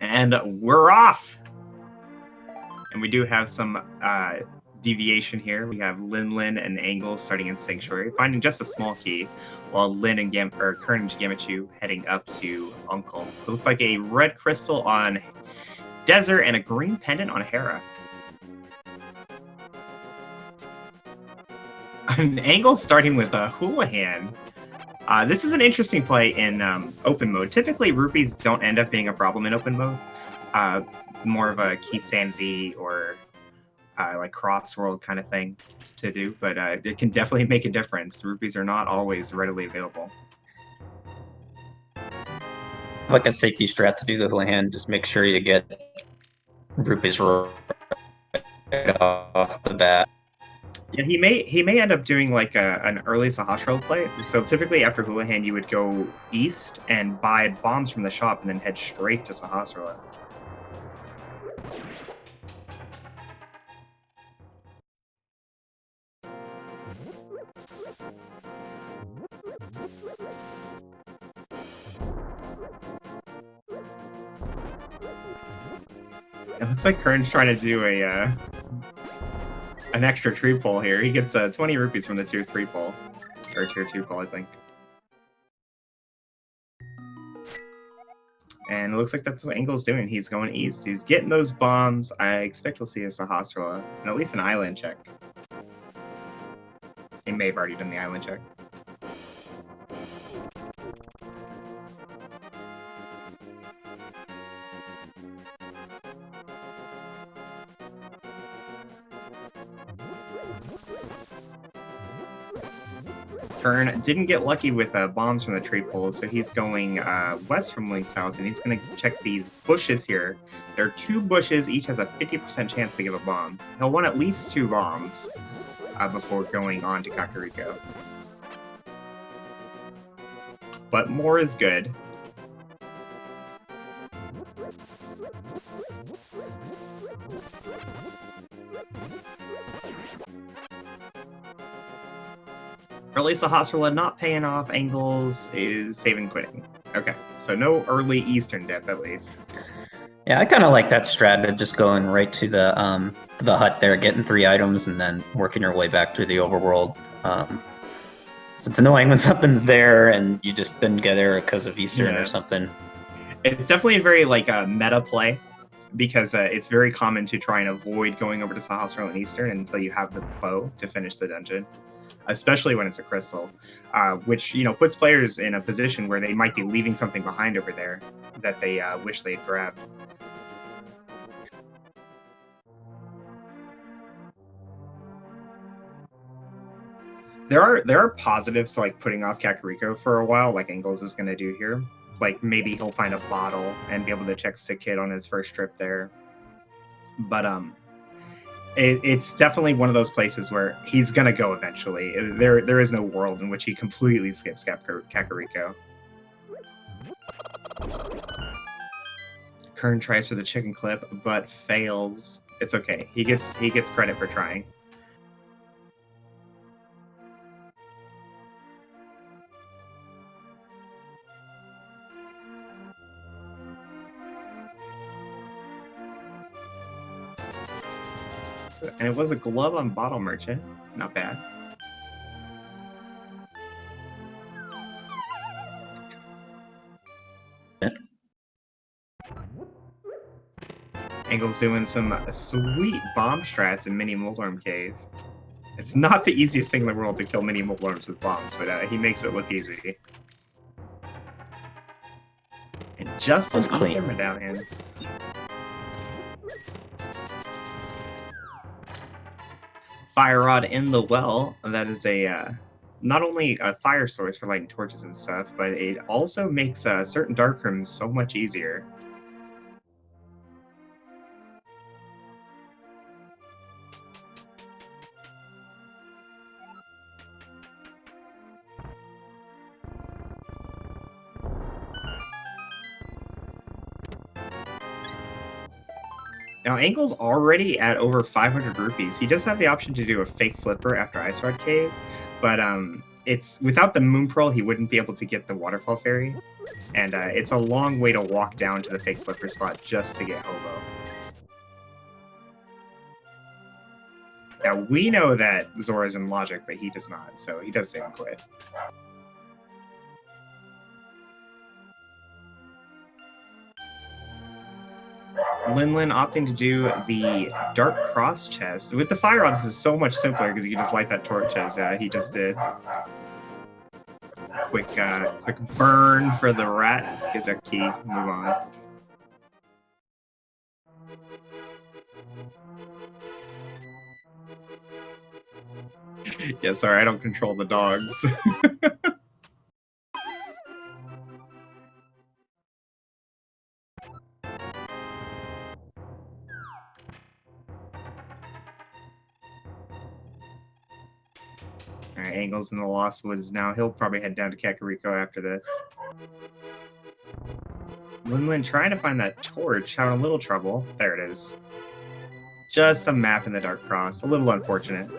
And we're off! And we do have some deviation here. We have Lin and Angle starting in Sanctuary, finding just a small key, while Lin and Kern and Gamachu heading up to Uncle. It looked like a red crystal on Desert and a green pendant on Hera. An Angle starting with a Houlihan. This is an interesting play in open mode. Typically, rupees don't end up being a problem in open mode. More of a key sanity or like crossworld kind of thing to do, but it can definitely make a difference. Rupees are not always readily available. Like a safety strat to do the Houlihan, just make sure you get rupees right off the bat. Yeah, he may end up doing like an early Sahasrara play. So typically after Houlihan, you would go east and buy bombs from the shop and then head straight to Sahasrara. It looks like Kern's trying to do an extra tree pull here. He gets 20 rupees from the tier 3 pull. Or tier 2 pull, I think. And it looks like that's what Angle's doing. He's going east. He's getting those bombs. I expect we'll see a Sahasrara and at least an island check. He may have already done the island check. Kern didn't get lucky with bombs from the tree pole, so he's going west from Link's house, and he's going to check these bushes here. There are 2 bushes, each has a 50% chance to give a bomb. He'll want at least 2 bombs before going on to Kakariko. But more is good. Early Sahasrara not paying off. Angles is saving quitting. Okay, so no early Eastern dip at least. Yeah, I kind of like that strat of just going right to the hut there, getting 3 items, and then working your way back through the overworld. So it's annoying when something's there and you just didn't get there because of Eastern or something. It's definitely a very like meta play, because it's very common to try and avoid going over to Sahasrara and Eastern until you have the bow to finish the dungeon. Especially when it's a crystal, which puts players in a position where they might be leaving something behind over there that they wish they'd grabbed. There are positives to like putting off Kakariko for a while, like Angles is going to do here. Like maybe he'll find a bottle and be able to check Sick Kid on his first trip there. But it's definitely one of those places where he's gonna go eventually. There is no world in which he completely skips Kakariko. Kern tries for the chicken clip, but fails. It's okay. He gets credit for trying. And it was a glove on Bottle Merchant. Not bad. Angle's doing some sweet bomb strats in Mini Moldworm Cave. It's not the easiest thing in the world to kill Mini Moldworms with bombs, but he makes it look easy. And just as clean medallion. Fire Rod in the well. That is a not only a fire source for lighting torches and stuff, but it also makes certain dark rooms so much easier. Now, Angle's already at over 500 rupees. He does have the option to do a fake flipper after Ice Rod Cave, but it's without the Moon Pearl, he wouldn't be able to get the Waterfall Fairy. And it's a long way to walk down to the fake flipper spot just to get Hobo. Now, we know that Zora's in logic, but he does not, so he does stay on quit. Linlin opting to do the Dark Cross chest. With the Fire Rod, this is so much simpler because you can just light that torch as he just did. Quick burn for the rat. Get that key. Move on. Yeah, sorry, I don't control the dogs. Alright, Angles in the Lost Woods now. He'll probably head down to Kakariko after this. Linlin trying to find that torch, having a little trouble. There it is. Just a map in the Dark Cross. A little unfortunate.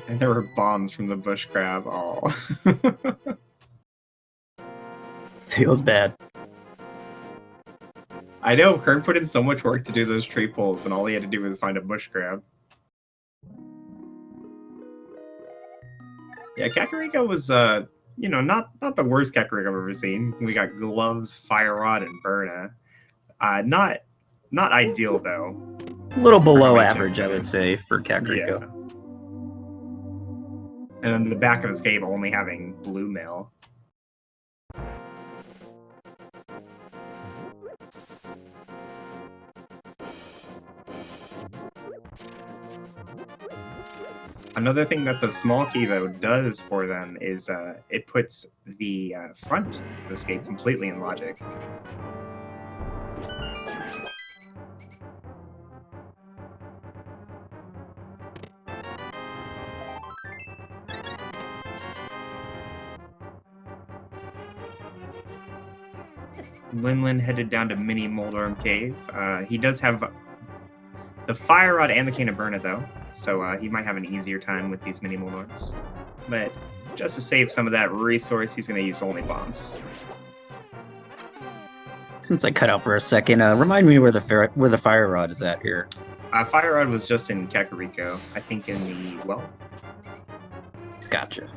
And there were bombs from the bush crab. Oh. Feels bad. I know, Kern put in so much work to do those tree pulls, and all he had to do was find a bush crab. Yeah, Kakariko was, you know, not the worst Kakariko I've ever seen. We got Gloves, Fire Rod, and Burna. Not ideal, though. A little below average, I would say, for Kakariko. Yeah. And then the back of his cave only having blue mail. Another thing that the small key, though, does for them is it puts the front of the escape completely in logic. Linlin headed down to Mini Moldorm Cave. He does have the Fire Rod and the Cane of Burna, though, so he might have an easier time with these Mini Moldorms. But just to save some of that resource, he's going to use only bombs. Since I cut out for a second, remind me where the Fire Rod is at here. Fire Rod was just in Kakariko, I think in the well. Gotcha.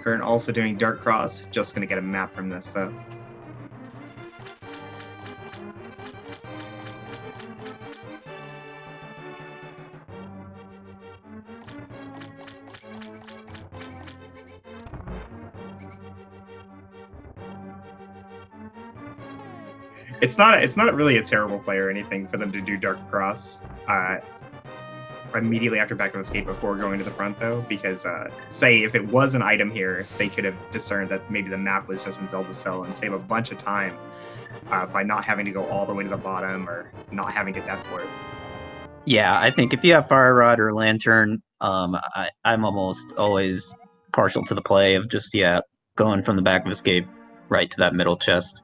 Kern also doing Dark Cross. Just gonna get a map from this though. It's not really a terrible play or anything for them to do Dark Cross immediately after Back of Escape before going to the front, though, because say if it was an item here, they could have discerned that maybe the map was just in Zelda's Cell and save a bunch of time by not having to go all the way to the bottom or not having to death warp. Yeah, I think if you have Fire Rod or Lantern, I'm almost always partial to the play of just, going from the Back of Escape right to that middle chest.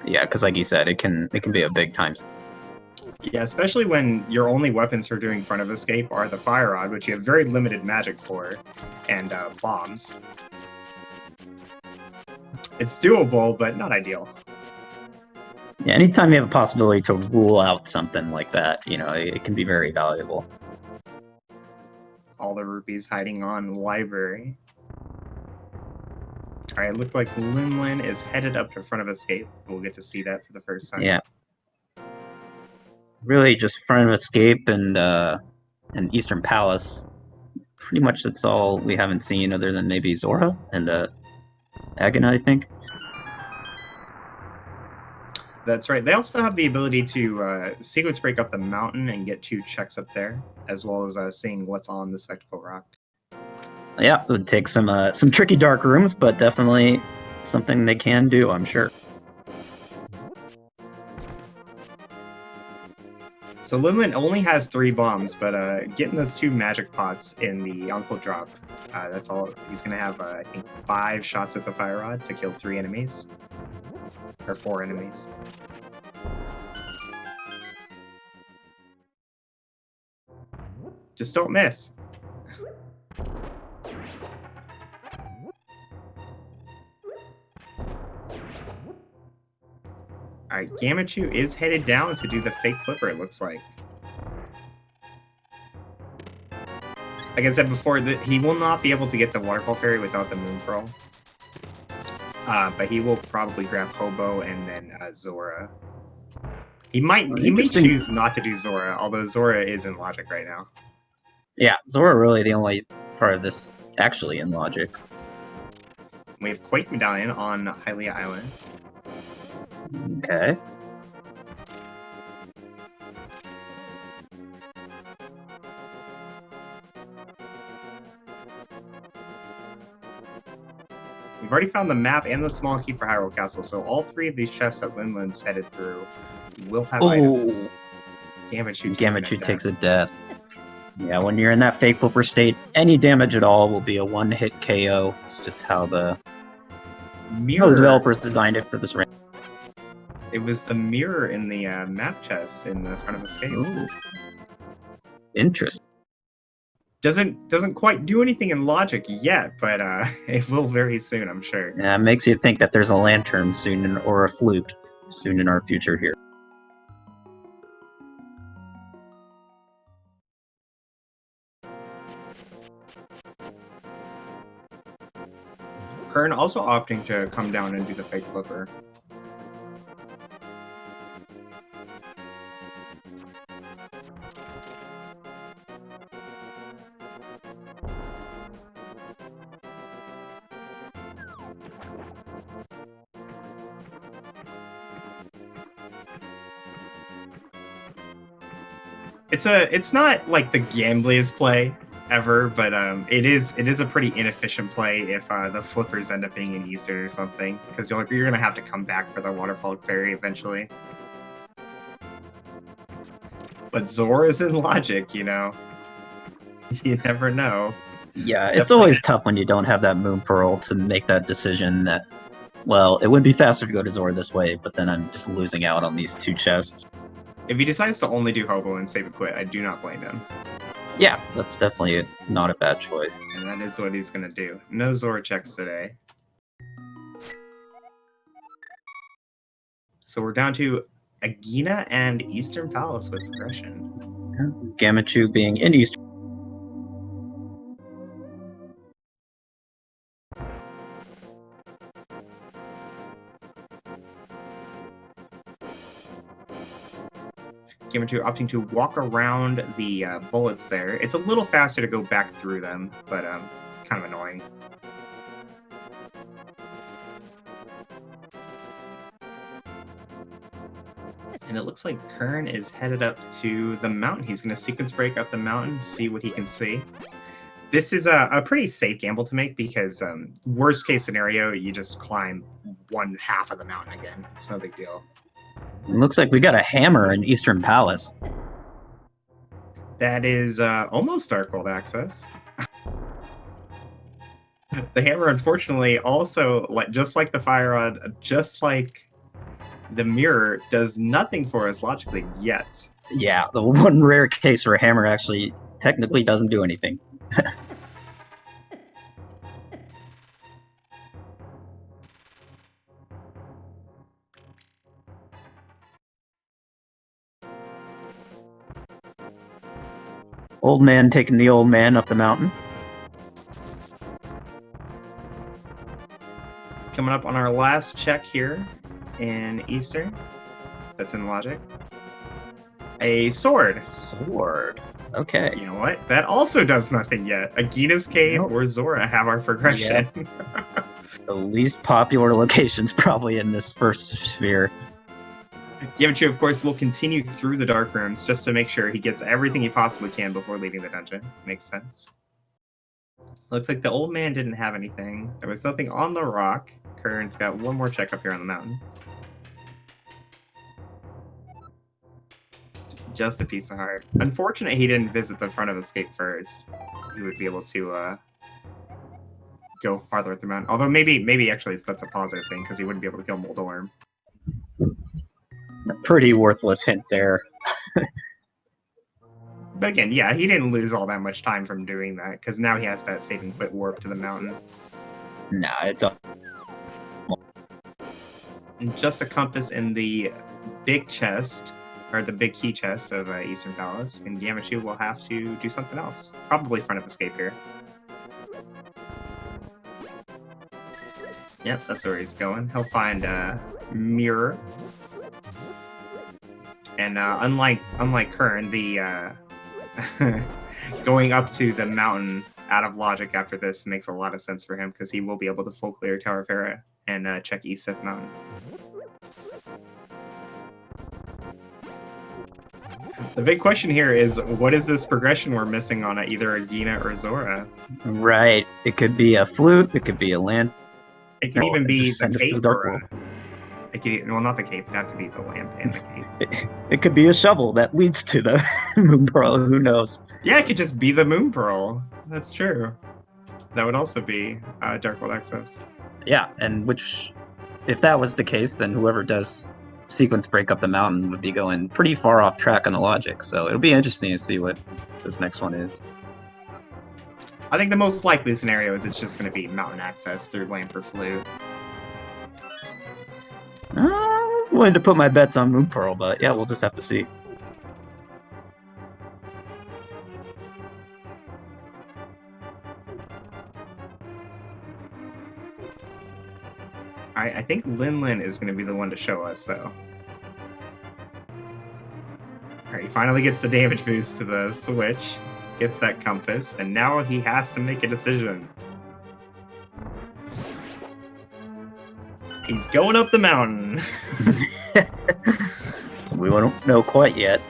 Yeah, because like you said, it can be a big time. Yeah, especially when your only weapons for doing front of escape are the Fire Rod, which you have very limited magic for, and bombs. It's doable, but not ideal. Yeah, anytime you have a possibility to rule out something like that, it can be very valuable. All the rupees hiding on library. Alright, it looked like Linlin is headed up to front of escape. We'll get to see that for the first time. Yeah. Really just front of escape and Eastern Palace. Pretty much that's all we haven't seen other than maybe Zora and Agana, I think. That's right. They also have the ability to sequence break up the mountain and get 2 checks up there, as well as seeing what's on the Spectacle Rock. Yeah, it would take some tricky dark rooms, but definitely something they can do, I'm sure. So Linlin only has 3 bombs, but getting those 2 magic pots in the Uncle Drop, that's all. He's gonna have, I think, 5 shots with the Fire Rod to kill 3 enemies. Or 4 enemies. Just don't miss. Alright, Gamachu is headed down to do the fake flipper, it looks like. Like I said before, he will not be able to get the Waterfall Fairy without the Moon Pearl. But he will probably grab Hobo and then Zora. He may choose not to do Zora, although Zora is in Logic right now. Yeah, Zora really the only part of this actually in Logic. We have Quake Medallion on Hylia Island. Okay. We've already found the map and the small key for Hyrule Castle, so all 3 of these chests that Linlin's headed through will have items. Gamachu takes a death. Yeah, when you're in that fake flipper state, any damage at all will be a one-hit KO. It's just how the developers designed it for this range. It was the mirror in the map chest in the front of the stage. Ooh. Interesting. Doesn't quite do anything in Logic yet, but it will very soon, I'm sure. Yeah, it makes you think that there's a lantern soon, or a flute soon in our future here. Kern also opting to come down and do the fake flipper. It's not like the gambliest play ever, but it is a pretty inefficient play if the flippers end up being in Eastern or something, because you're gonna have to come back for the Waterfall Fairy eventually. But Zora's in Logic, you know. You never know. Yeah, it's always tough when you don't have that Moon Pearl to make that decision that, well, it would be faster to go to Zora this way, but then I'm just losing out on these 2 chests. If he decides to only do Hobo and save and quit, I do not blame him. Yeah, that's definitely not a bad choice. And that is what he's going to do. No Zora checks today. So we're down to Agina and Eastern Palace with progression. Gamachu being in Eastern. Gamachu opting to walk around the bullets there. It's a little faster to go back through them, but kind of annoying. And it looks like Kern is headed up to the mountain. He's going to sequence break up the mountain, see what he can see. This is a pretty safe gamble to make because worst case scenario, you just climb 1/2 of the mountain again. It's no big deal. It looks like we got a hammer in Eastern Palace. That is almost Dark World access. The hammer, unfortunately, also, just like the Fire Rod, just like the mirror, does nothing for us logically yet. Yeah, the one rare case where a hammer actually technically doesn't do anything. Old man taking the old man up the mountain. Coming up on our last check here in Eastern. That's in Logic. A sword. Sword. Okay. You know what? That also does nothing yet. Agina's Cave or Zora have our progression. Yeah. The least popular locations probably in this first sphere. Gamachu, of course, will continue through the Dark Rooms just to make sure he gets everything he possibly can before leaving the dungeon. Makes sense. Looks like the old man didn't have anything. There was nothing on the rock. Kern's got one more check up here on the mountain. Just a piece of heart. Unfortunate he didn't visit the front of Escape first. He would be able to go farther up the mountain. Although maybe actually that's a positive thing because he wouldn't be able to kill Moldorm. A pretty worthless hint there. But again, yeah, he didn't lose all that much time from doing that because now he has that saving foot warp to the mountain. Nah, it's a... And just a compass in the big chest, or the big key chest of Eastern Palace, and Gamachu will have to do something else. Probably front of Escape here. Yep, that's where he's going. He'll find a mirror. And unlike Kern, the going up to the mountain out of logic after this makes a lot of sense for him because he will be able to full clear Tower of Hera and check East Sith Mountain. The big question here is, what is this progression we're missing on either Agina or Zora? Right. It could be a flute. It could be a land. It could even be the cape. Dark World. It could, well, not the cape. It'd have to be the lamp and the cape. It could be a shovel that leads to the Moon Pearl. Who knows? Yeah, it could just be the Moon Pearl. That's true. That would also be Dark World access. Yeah, and which, if that was the case, then whoever does sequence break up the mountain would be going pretty far off track on the logic. So it'll be interesting to see what this next one is. I think the most likely scenario is it's just going to be mountain access through lamp or flute. I wanted to put my bets on Moon Pearl, but yeah, we'll just have to see. I think Lin is going to be the one to show us, though. Alright, he finally gets the damage boost to the switch, gets that compass, and now he has to make a decision. He's going up the mountain. So we don't know quite yet.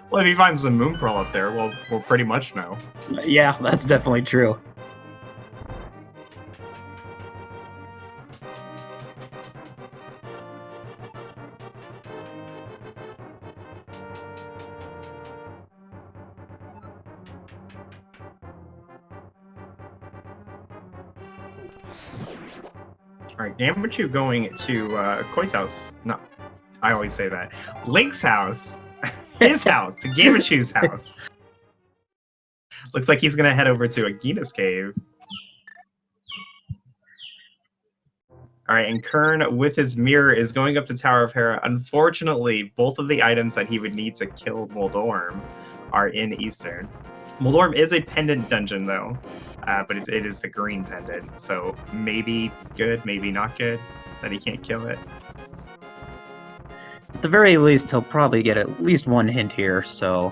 Well, if he finds the Moon Pearl up there, we'll pretty much know. Yeah, that's definitely true. Alright, Gamachu going to Koi's house. No, I always say that. Link's house. His house. To Gamachu's house. Looks like he's going to head over to Agina's cave. Alright, and Kern, with his mirror, is going up to Tower of Hera. Unfortunately, both of the items that he would need to kill Moldorm are in Eastern. Moldorm is a pendant dungeon, though. But it is the green pendant, so maybe good, maybe not good, that he can't kill it. At the very least, he'll probably get at least one hint here, so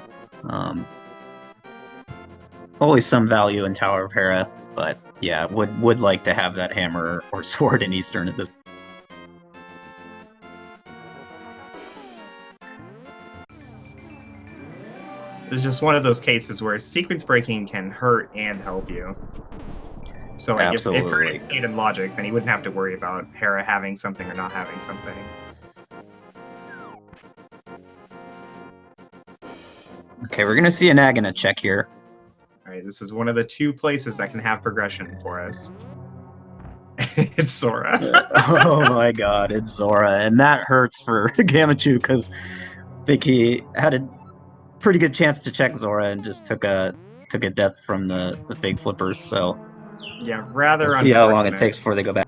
always some value in Tower of Hera, but yeah, would like to have that hammer or sword in Eastern at this. It's just one of those cases where sequence breaking can hurt and help you. So like if Kern stayed in logic, then he wouldn't have to worry about Hera having something or not having something. Okay, we're gonna see an Agina check here. Alright, this is one of the two places that can have progression for us. It's Zora. Oh my god, it's Zora, and that hurts for Gamachu because I think he had a pretty good chance to check Zora and just took a death from the fake flippers. So yeah, rather we'll see how long it takes before they go back.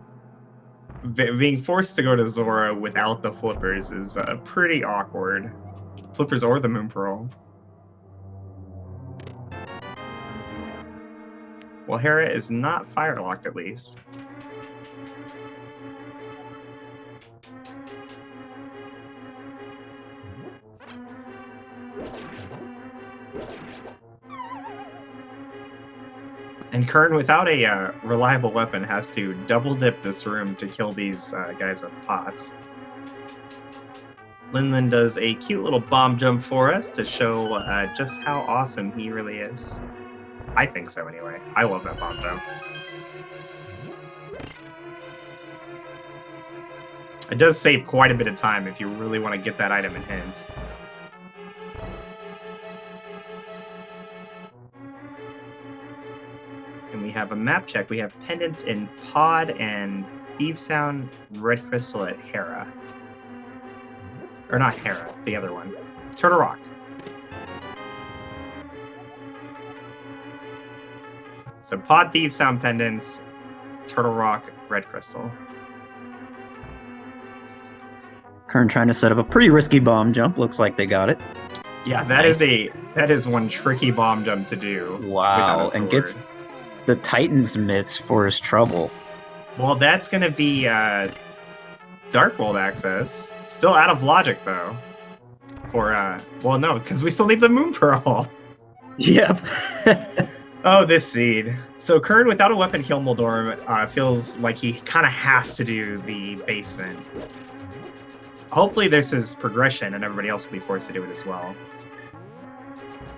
Being forced to go to Zora without the flippers is pretty awkward. Flippers or the Moon Pearl. Well, Hera is not fire locked, at least. And Kern, without a reliable weapon, has to double dip this room to kill these guys with pots. Lin does a cute little bomb jump for us to show just how awesome he really is. I think so, anyway. I love that bomb jump. It does save quite a bit of time if you really want to get that item in hand. And we have a map check. We have pendants in Pod and Thieves Town, Red Crystal at Hera. Or not Hera, the other one. Turtle Rock. So Pod, Thieves Town, pendants, Turtle Rock, Red Crystal. Kern trying to set up a pretty risky bomb jump. Looks like they got it. Yeah, that is one tricky bomb jump to do. Wow, and gets the Titan's mitts for his trouble. Well, that's gonna be Dark World access. Still out of logic though. For well, no, because we still need the Moon Pearl. Yep. Oh, this seed. So Kern, without a weapon kill Moldorm, feels like he kind of has to do the basement. Hopefully this is progression and everybody else will be forced to do it as well.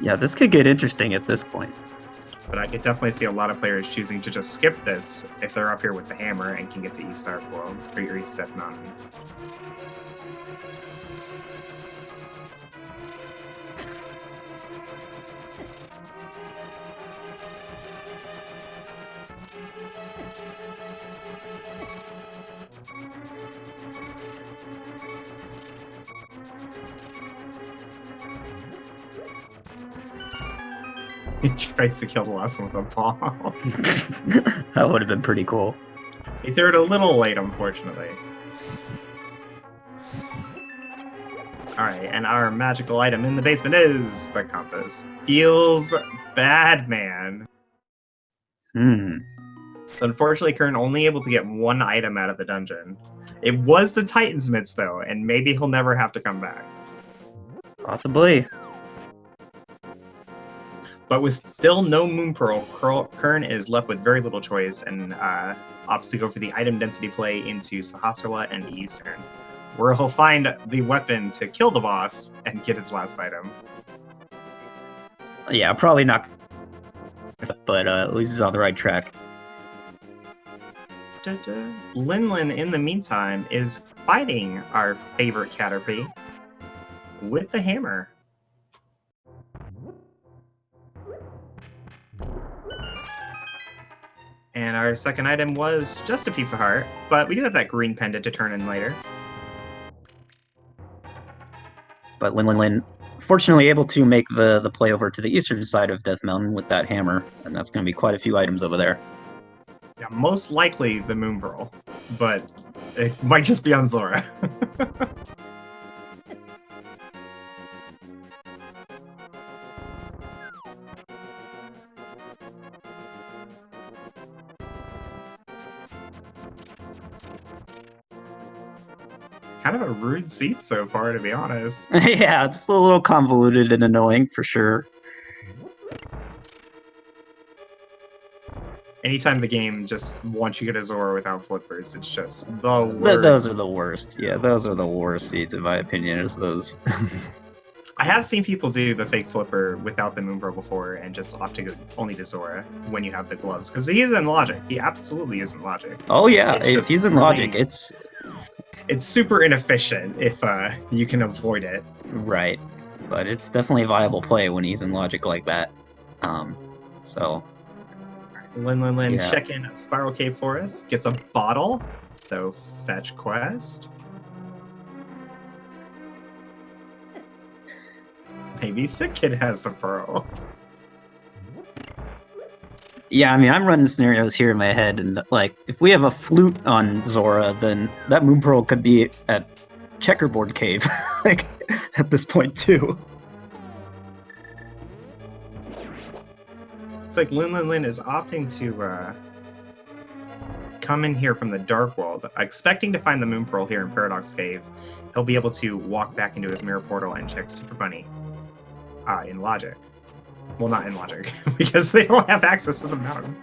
Yeah, this could get interesting at this point. But I could definitely see a lot of players choosing to just skip this if they're up here with the hammer and can get to East Dark World or East Death Mountain. He tries to kill the last one with a ball. That would have been pretty cool. He threw it a little late, unfortunately. Alright, and our magical item in the basement is the compass. Feels bad, man. So unfortunately, Kern only able to get one item out of the dungeon. It was the Titan's Mitts, though, and maybe he'll never have to come back. Possibly. But with still no Moon Pearl, Kern is left with very little choice and opts to go for the item density play into Sahasrara and Eastern, where he'll find the weapon to kill the boss and get his last item. Yeah, probably not, but at least he's on the right track. Linlin, in the meantime, is fighting our favorite Caterpie with the hammer. And our second item was just a piece of heart, but we do have that green pendant to turn in later. But Lin, fortunately able to make the play over to the eastern side of Death Mountain with that hammer, and that's going to be quite a few items over there. Yeah, most likely the Moon Pearl, but it might just be on Zora. Kind of a rude seat so far, to be honest. Yeah, just a little convoluted and annoying for sure. Anytime the game just wants you to get a Zora without flippers, it's just the worst. Those are the worst. Yeah, those are the worst seats, in my opinion, is those. I have seen people do the fake flipper without the Moon Pearl before and just opt to go only to Zora when you have the gloves. Because he is in logic. He absolutely is in logic. Oh yeah, if he's in logic, it's super inefficient if you can avoid it. Right, but it's definitely a viable play when he's in logic like that. So Lin, yeah. Check in Spiral Cave for us. Gets a bottle, so fetch quest. Maybe Sick Kid has the pearl. Yeah, I mean, I'm running scenarios here in my head, and like, if we have a flute on Zora, then that Moon Pearl could be at Checkerboard Cave, like, at this point too. It's like Lin is opting to come in here from the Dark World, expecting to find the Moon Pearl here in Paradox Cave. He'll be able to walk back into his mirror portal and check Super Bunny in logic. Well, not in logic, because they don't have access to the mountain.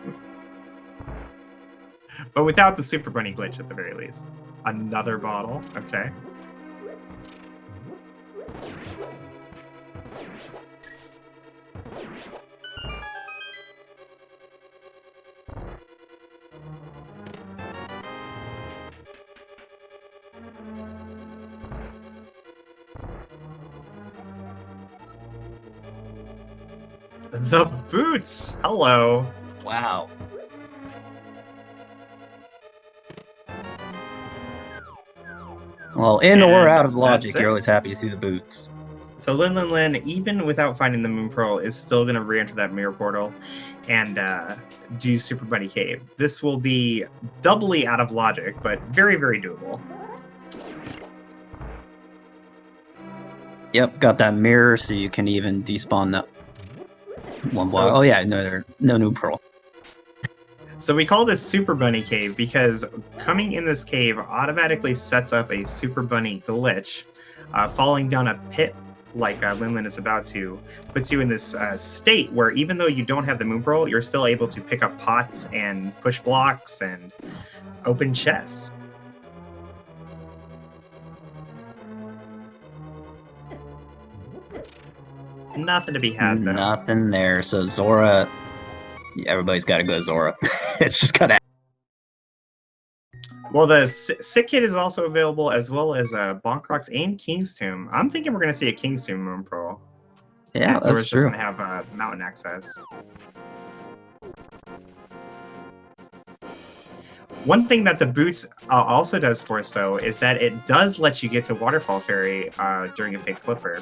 But without the Super Bunny glitch at the very least. Another bottle, okay. The boots! Hello! Wow. Well, in or And out of logic, that's it. you're always happy to see the boots. So Lin, even without finding the Moon Pearl, is still going to re-enter that mirror portal and do Super Bunny Cave. This will be doubly out of logic, but very, very doable. Yep, got that mirror, so you can even despawn that one block. Oh yeah, no new pearl. So we call this Super Bunny Cave because coming in this cave automatically sets up a Super Bunny glitch. Falling down a pit like Lin is about to puts you in this state where even though you don't have the Moon Pearl, you're still able to pick up pots and push blocks and open chests. Nothing to be had, though. Nothing there. So Zora, everybody's got to go Zora. It's just gotta. Well, the Sick Kid is also available, as well as Bonk Rocks and King's Tomb. I'm thinking we're going to see a King's Tomb Moon Pearl. Yeah, so that's just true. going to have mountain access. One thing that the boots also does for us, though, is that it does let you get to Waterfall Ferry during a Fake Flipper.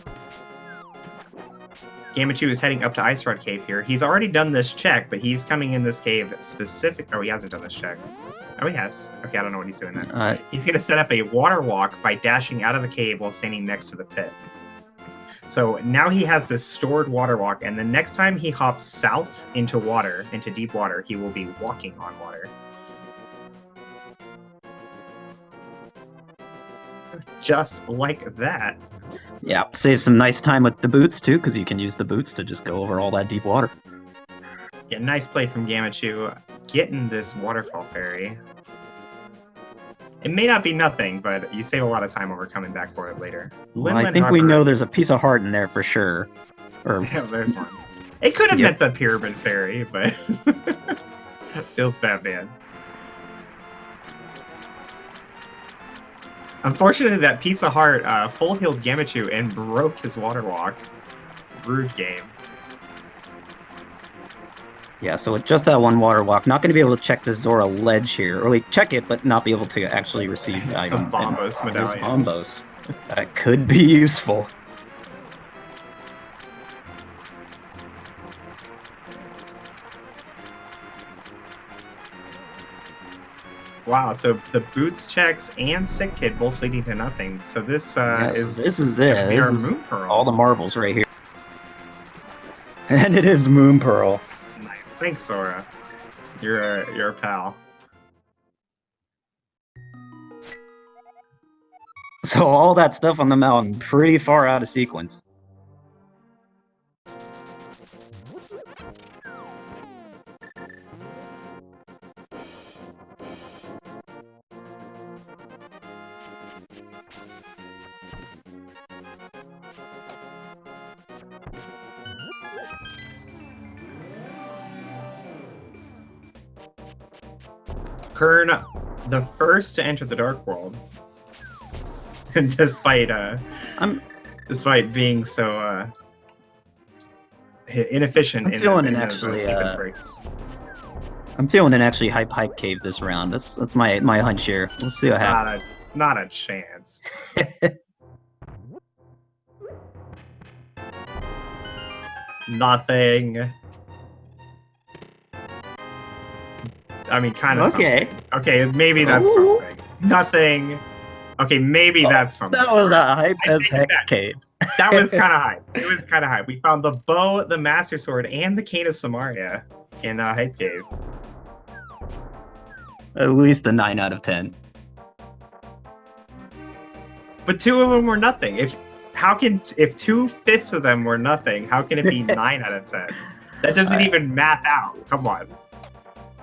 Gamachu is heading up to Ice Rod Cave here. He's already done this check, but he's coming in this cave specific. Oh, he hasn't done this check. Oh, he has. Okay, I don't know what he's doing then. He's going to set up a water walk by dashing out of the cave while standing next to the pit. So now he has this stored water walk, and the next time he hops south into water, into deep water, he will be walking on water. Just like that. Yeah, save some nice time with the boots too, because you can use the boots to just go over all that deep water. Yeah, nice play from Gamachu, getting this Waterfall Ferry. It may not be nothing, but you save a lot of time over coming back for it later. Well, I think we know there's a piece of heart in there for sure. Or yeah, there's one. It could have meant the Pyramid Fairy, but feels bad, man. Unfortunately, that piece of heart full healed Gamachu and broke his water walk. Rude game. Yeah, so with just that one water walk, not going to be able to check the Zora ledge here. Or wait, check it, but not be able to actually receive the item. Bombos medallion. Bombos. That could be useful. Wow, so the boots checks and Sick Kid both leading to nothing. So this this is it. This is Moon Pearl. All the marbles right here. And it is Moon Pearl. Nice. Thanks, Zora. You're a pal. So all that stuff on the mountain, pretty far out of sequence. Kern, the first to enter the Dark World, despite being so inefficient in his sequence breaks. I'm feeling an actually hype cave this round. That's my hunch here. Let's see what happens. Not a chance. Nothing. I mean, kind of. Okay. Something. Okay, maybe that's something. Nothing. Okay, maybe that's something. That was a hype as heck cave. That was kind of hype. It was kind of hype. We found the bow, the Master Sword, and the Cane of Samaria in Hype Cave. At least a 9 out of 10. But 2 of them were nothing. If 2/5 of them were nothing, how can it be 9 out of 10? That doesn't even math out. Come on.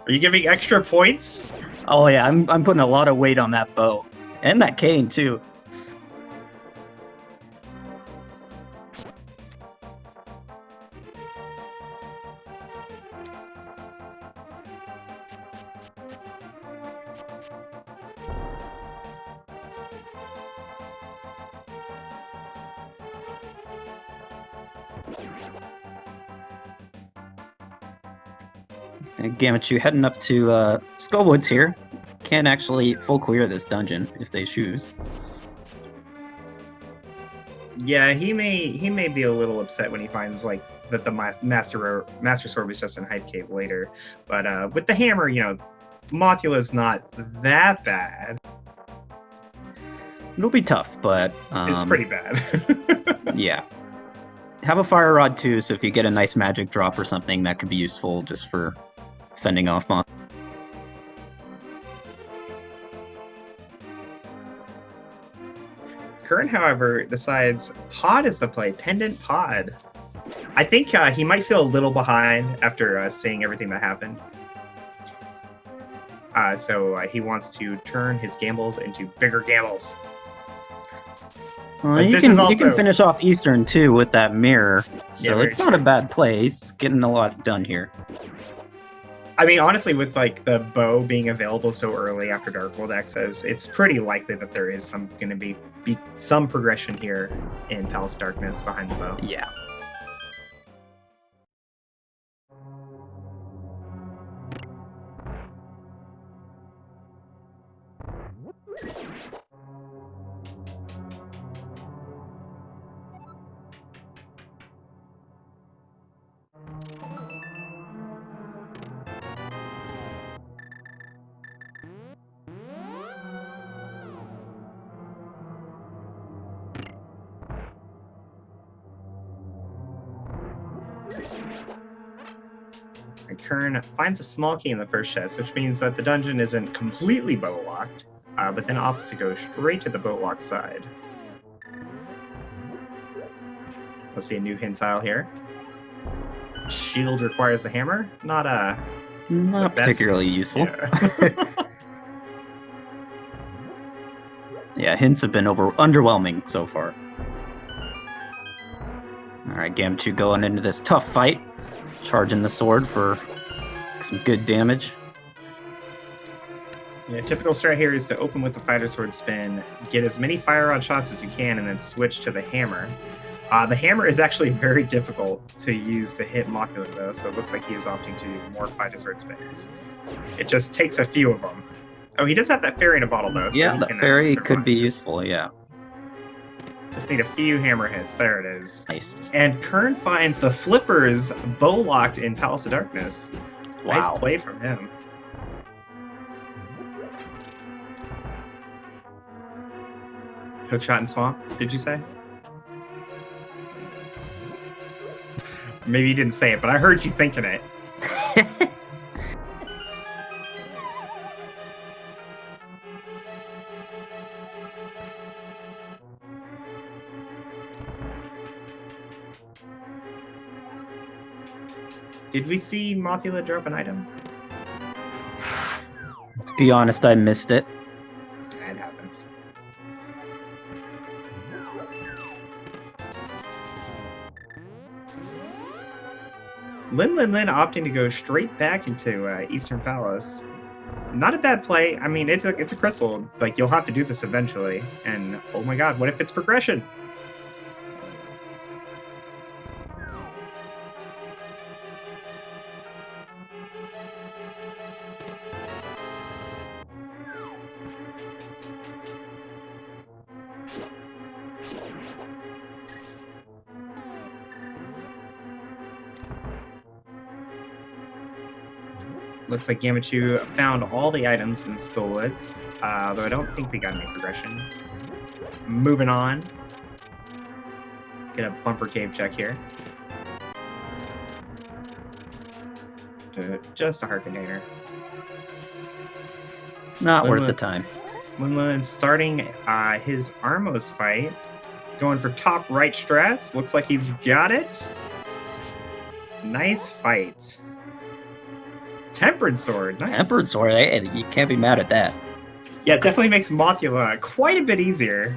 Are you giving extra points? Oh yeah, I'm putting a lot of weight on that bow. And that cane too. And Gamachu heading up to Skullwoods here. Can actually full clear this dungeon if they choose. Yeah, he may be a little upset when he finds like that the master sword was just in Hype Cave later. But with the hammer, you know, Mothula's not that bad. It'll be tough, but It's pretty bad. yeah. Have a fire rod too, so if you get a nice magic drop or something, that could be useful just for fending off Moth. Kern, however, decides Pod is the play. Pendant Pod. I think he might feel a little behind after seeing everything that happened. So he wants to turn his gambles into bigger gambles. You can finish off Eastern too with that mirror, so yeah, it's not a bad play. He's getting a lot done here. I mean, honestly, with like the bow being available so early after Dark World access, it's pretty likely that there is going to be some progression here in Palace of Darkness behind the bow. Yeah. Kern finds a small key in the first chest, which means that the dungeon isn't completely boat locked, but then opts to go straight to the boat lock side. We'll see a new hint tile here. Shield requires the hammer. Not particularly useful. Yeah. Yeah, hints have been underwhelming so far. Alright, Gamachu going into this tough fight. Charging the sword for some good damage. Yeah, typical strat here is to open with the fighter sword spin, get as many fire rod shots as you can, and then switch to the hammer. The hammer is actually very difficult to use to hit Mothula, though, so it looks like he is opting to do more fighter sword spins. It just takes a few of them. Oh, he does have that fairy in a bottle, though. So yeah, the fairy could be useful, yeah. Just need a few hammer hits. There it is. Nice. And Kern finds the flippers bow locked in Palace of Darkness. Wow. Nice play from him. Hookshot and swamp, did you say? Maybe you didn't say it, but I heard you thinking it. Did we see Mothula drop an item? To be honest, I missed it. That happens. Lin opting to go straight back into Eastern Palace. Not a bad play. I mean, it's a crystal. Like, you'll have to do this eventually. And oh my god, what if it's progression? Looks like Gamachu found all the items in Skullwoods, though I don't think we got any progression. Moving on. Get a bumper cave check here. Just a heart container. Not worth the time. Lin starting his Armos fight. Going for top right strats. Looks like he's got it. Nice fight. Tempered sword. Nice. Tempered sword. Hey, you can't be mad at that. Yeah, it definitely makes Mothula quite a bit easier.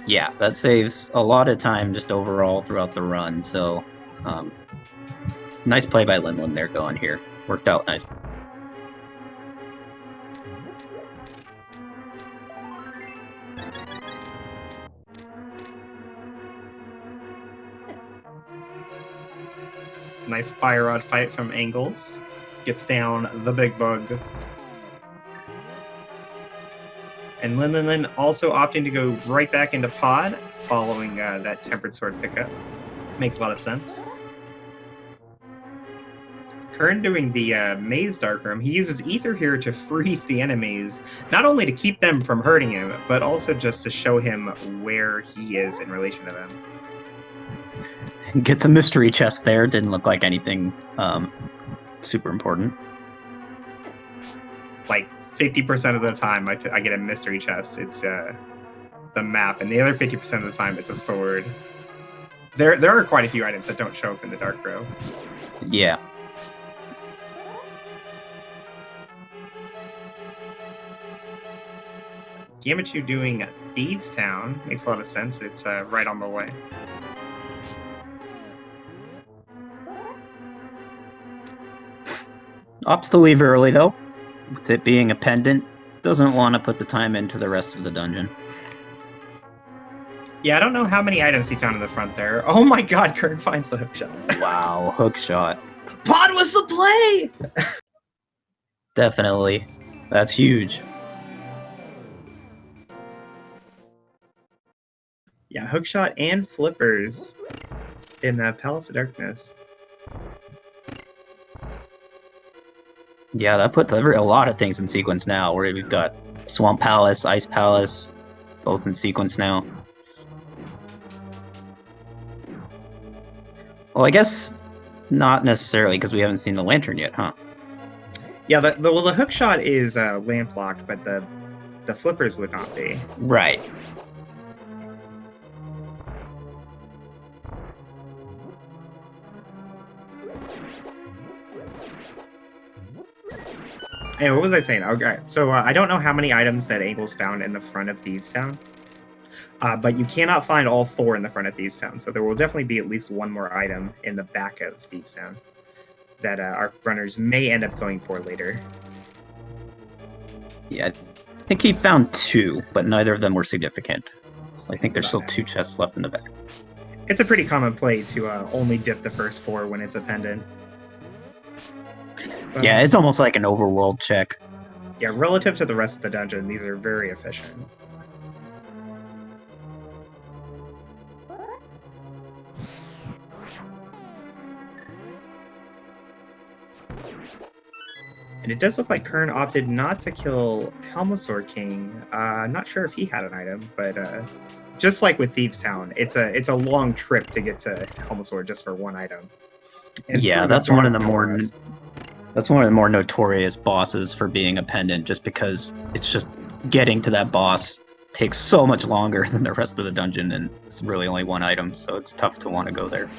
Yeah, that saves a lot of time just overall throughout the run. So, nice play by Lin there going here. Worked out nice. Nice fire rod fight from Angles. gets down the big bug. And Lin also opting to go right back into pod, following that Tempered Sword pickup. Makes a lot of sense. Kern doing the Maze Dark Room, he uses Ether here to freeze the enemies, not only to keep them from hurting him, but also just to show him where he is in relation to them. Gets a mystery chest there. Didn't look like anything super important. Like 50% of the time, I get a mystery chest. It's the map, and the other 50% of the time, it's a sword. There are quite a few items that don't show up in the Dark Row. Yeah. Gamachu doing Thieves Town makes a lot of sense. It's right on the way. Opts to leave early, though. With it being a pendant, doesn't want to put the time into the rest of the dungeon. Yeah, I don't know how many items he found in the front there. Oh my god, Kern finds the hook shot. Wow, hook shot. Pod was the play! Definitely. That's huge. Yeah, hookshot and flippers in Palace of Darkness. Yeah, that puts a lot of things in sequence now, where we've got Swamp Palace, Ice Palace, both in sequence now. Well, I guess not necessarily, because we haven't seen the lantern yet, huh? Yeah, the hookshot is lamp locked, but the flippers would not be. Right. Hey, what was I saying? Okay, so I don't know how many items that Angle's found in the front of Thieves Town, but you cannot find all 4 in the front of Thieves Town, so there will definitely be at least one more item in the back of Thieves Town that our runners may end up going for later. Yeah, I think he found 2, but neither of them were significant. So I think there's still 2 chests left in the back. It's a pretty common play to only dip the first 4 when it's a pendant. But, yeah, it's almost like an overworld check. Yeah, relative to the rest of the dungeon, these are very efficient. And it does look like Kern opted not to kill Helmasaur King. Not sure if he had an item, but just like with Thieves Town, it's a long trip to get to Helmasaur just for one item. And yeah, that's one of the more notorious bosses for being a pendant, just because it's just getting to that boss takes so much longer than the rest of the dungeon, and it's really only one item, so it's tough to want to go there.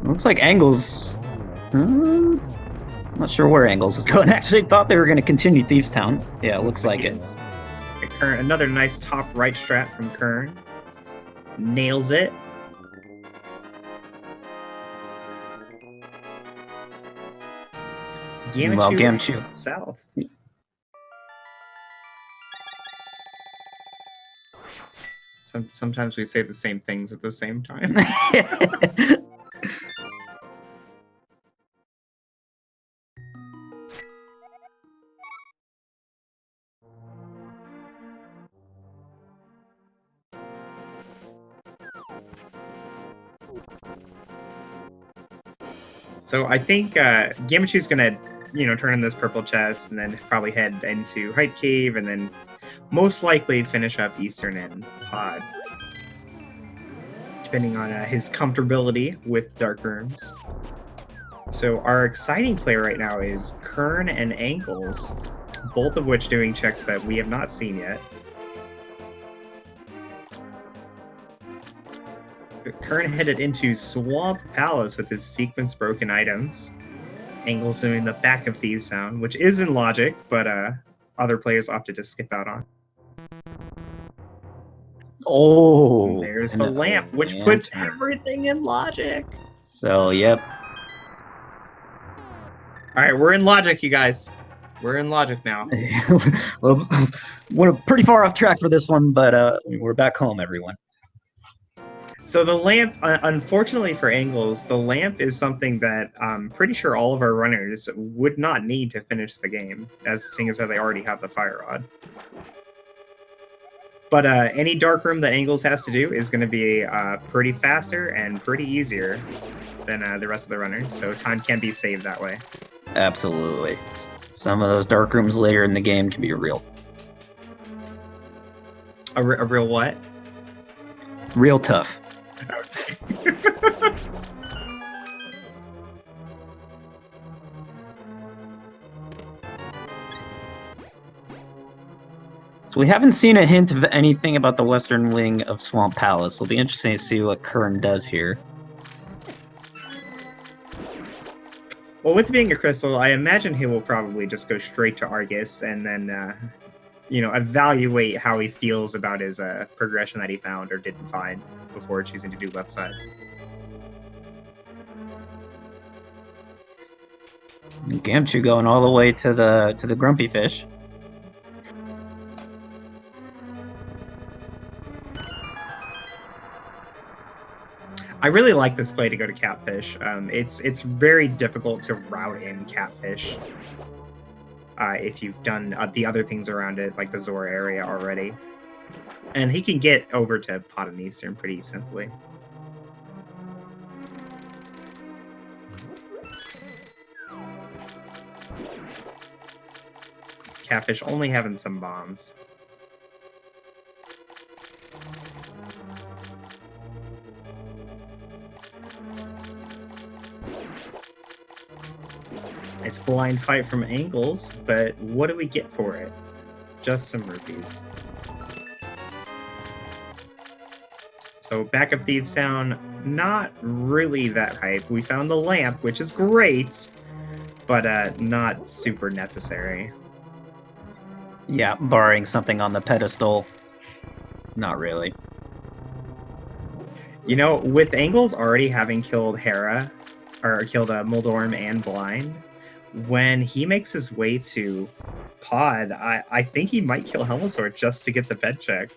Looks like Angles... not sure where Angles is going. Actually, thought they were going to continue Thieves Town. Yeah, it looks like it. Kern, another nice top right strat from Kern. Nails it. Meanwhile, Gamachu south. Sometimes we say the same things at the same time. So I think Gamachu's gonna, turn in this purple chest and then probably head into Height Cave and then most likely finish up Eastern and Pod, depending on his comfortability with dark rooms. So our exciting play right now is Kern and Angles, both of which doing checks that we have not seen yet. Kern headed into Swamp Palace with his sequence broken items. Angles doing the back of Thieves Town, which is in logic, but other players opted to skip out on. Oh, And there's and the a lamp, which puts lantern. everything in logic. So, yep. All right, we're in logic, you guys. We're in logic now. Well, we're pretty far off track for this one, but we're back home, everyone. So the lamp, unfortunately for angles, the lamp is something that I'm pretty sure all of our runners would not need to finish the game, as seeing as how they already have the fire rod. But any dark room that angles has to do is going to be pretty faster and pretty easier than the rest of the runners, so time can be saved that way. Absolutely. Some of those dark rooms later in the game can be real. A real what? Real tough. So we haven't seen a hint of anything about the western wing of Swamp Palace. It'll be interesting to see what Kern does here. Well, with being a crystal, I imagine he will probably just go straight to Argus and then, evaluate how he feels about his progression that he found or didn't find before choosing to do left side. Gamchu going all the way to the Grumpy Fish. I really like this play to go to Catfish. It's very difficult to route in Catfish if you've done the other things around it, like the Zora area already. And he can get over to Pot and Eastern pretty simply. Catfish only having some bombs. It's blind fight from angles, but what do we get for it? Just some rupees. So back up Thieves Town, not really that hype. We found the lamp, which is great, but not super necessary. Yeah, barring something on the pedestal. Not really. You know, with Angles already having killed Hera, or killed Moldorm and Blind, when he makes his way to Pod, I think he might kill Helmasaur just to get the bed check.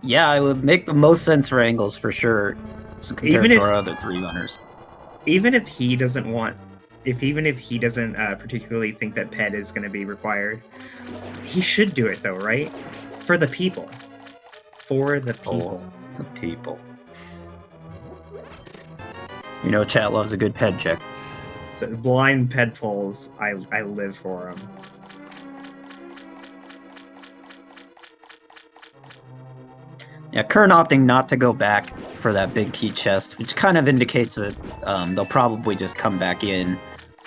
Yeah, it would make the most sense for Angles for sure, so compared Even to if- our other three runners. Even if he doesn't particularly think that Ped is going to be required, he should do it though, right? For the people. For the people. Oh, the people. You know, chat loves a good Ped check. So blind Ped pulls, I live for them. Yeah, Kern opting not to go back for that big key chest, which kind of indicates that they'll probably just come back in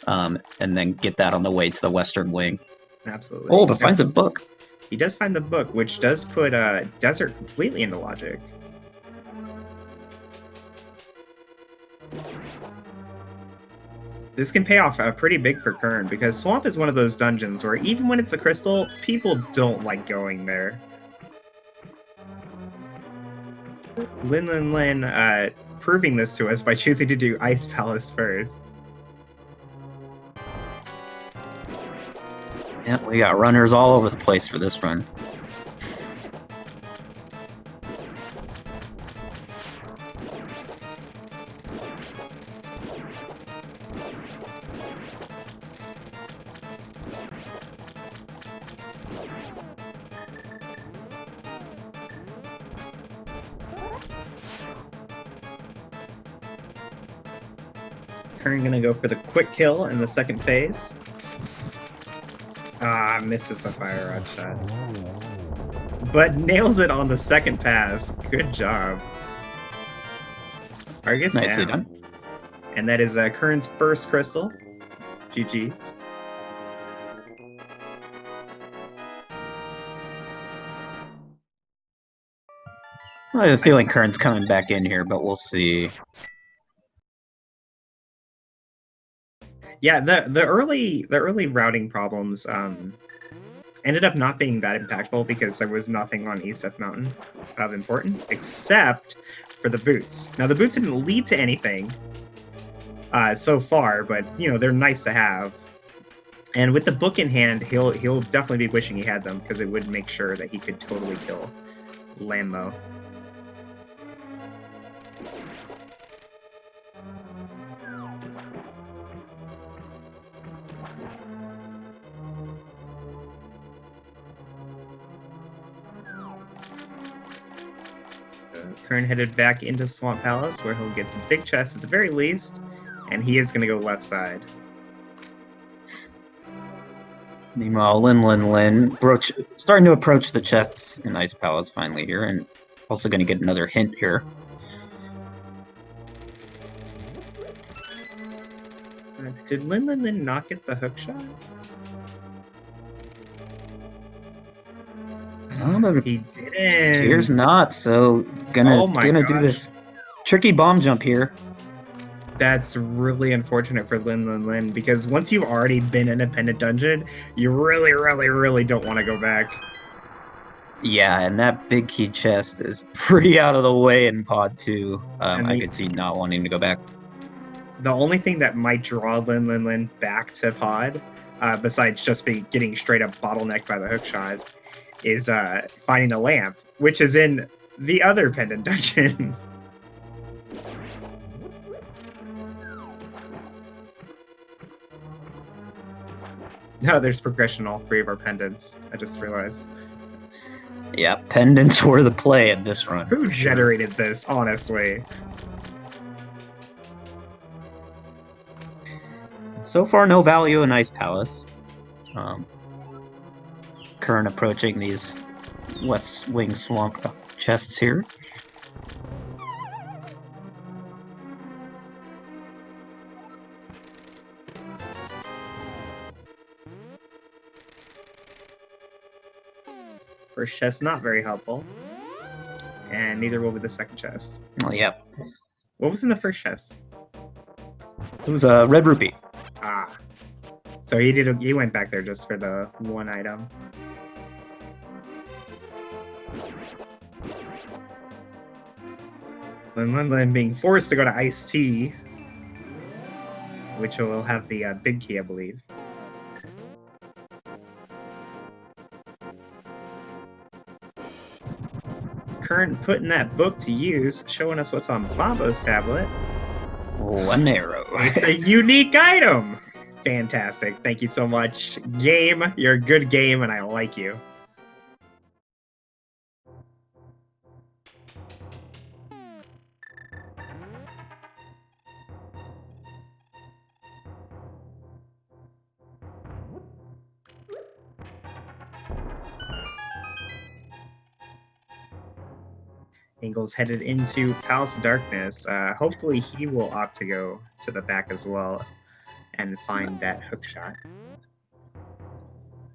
and then get that on the way to the western wing. Absolutely. Oh, but finds a book. He does find the book, which does put Desert completely into logic. This can pay off pretty big for Kern, because Swamp is one of those dungeons where even when it's a crystal, people don't like going there. Lin proving this to us by choosing to do Ice Palace first. Yeah, we got runners all over the place for this run. Kern gonna go for the quick kill in the second phase. Ah, misses the fire rod shot. But nails it on the second pass. Good job. Argus Nicely down. done. And that is Kern's first crystal. GG's. I have a feeling Kern's coming back in here, but we'll see. Yeah, the early routing problems Ended up not being that impactful because there was nothing on East Death Mountain of importance except for the boots. Now the boots didn't lead to anything so far, but you know they're nice to have. And with the book in hand, he'll definitely be wishing he had them because it would make sure that he could totally kill Lambo. Kern headed back into Swamp Palace, where he'll get the big chest at the very least, and he is going to go left side. Meanwhile, Lin, starting to approach the chests in Ice Palace finally here, and also going to get another hint here. Did Lin not get the hook shot? He didn't. Here's not, so gonna do this tricky bomb jump here. That's really unfortunate for Lin because once you've already been in a pendant dungeon, you really don't want to go back. Yeah, and that big key chest is pretty out of the way in Pod 2. I could see not wanting to go back. The only thing that might draw Lin back to Pod, besides just getting straight up bottlenecked by the hook shot, is finding the lamp, which is in the other pendant dungeon. No, there's progression in all three of our pendants. I just realized. Yeah, pendants were the play in this run. Who generated this, honestly? So far, no value in Ice Palace. Kern approaching these West Wing Swamp chests here. First chest, not very helpful. And neither will be the second chest. Oh, yeah. What was in the first chest? It was a red rupee. Ah. So he went back there just for the one item. Lin being forced to go to Ice Tea, which will have the big key, I believe. Kern putting that book to use, showing us what's on Bobo's tablet. One arrow. It's a unique item. Fantastic. Thank you so much. Game, you're a good game, and I like you. Ingles headed into Palace of Darkness. Hopefully he will opt to go to the back as well and find that hook shot.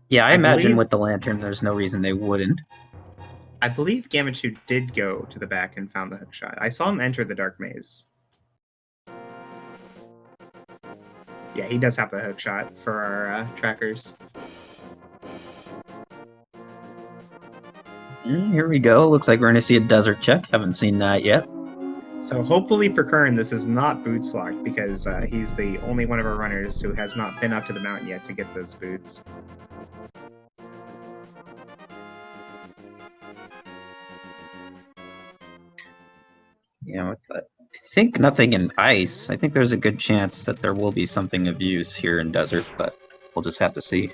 Yeah, I imagine with the lantern, there's no reason they wouldn't. I believe Gamachu did go to the back and found the hook shot. I saw him enter the Dark Maze. Yeah, he does have the hook shot for our trackers. Here we go. Looks like we're going to see a desert check. Haven't seen that yet. So hopefully for Kern, this is not boots locked because he's the only one of our runners who has not been up to the mountain yet to get those boots. Yeah, I think nothing in ice. I think there's a good chance that there will be something of use here in desert, but we'll just have to see.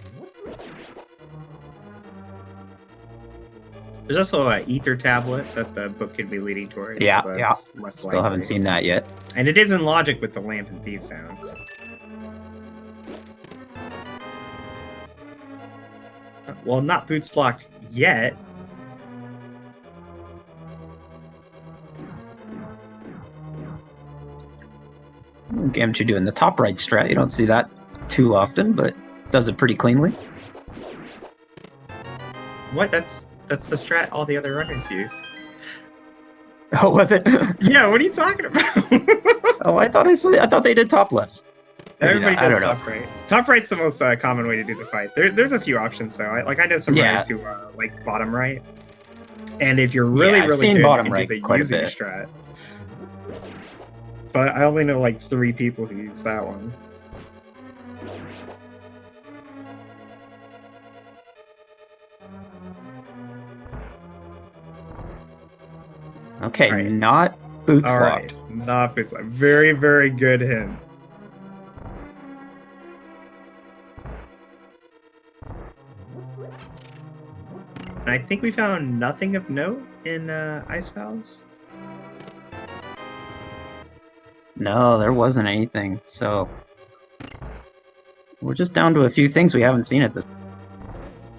There's also an ether tablet that the book could be leading towards. Yeah, so yeah. Less Still likely. haven't seen that yet. And it is in logic with the lamp and thief sound. Well, not boots locked yet. Gamachu doing the top right strat. You don't see that too often, but does it pretty cleanly. What? That's the strat all the other runners used. Oh, was it? Yeah, what are you talking about? Oh, I thought they did top lefts. Everybody I does don't know. top right. Top right's the most common way to do the fight. There's a few options though. I know some Yeah. writers who like bottom right, and if you're Yeah, really I've really seen good, you bottom can right do the quite a using bit. strat. But I only know like 3 people who use that one. Okay, Right. not boots All locked. right, not boots locked. Very very good hint. And I think we found nothing of note in Ice Palace. No, there wasn't anything. So we're just down to a few things we haven't seen at this.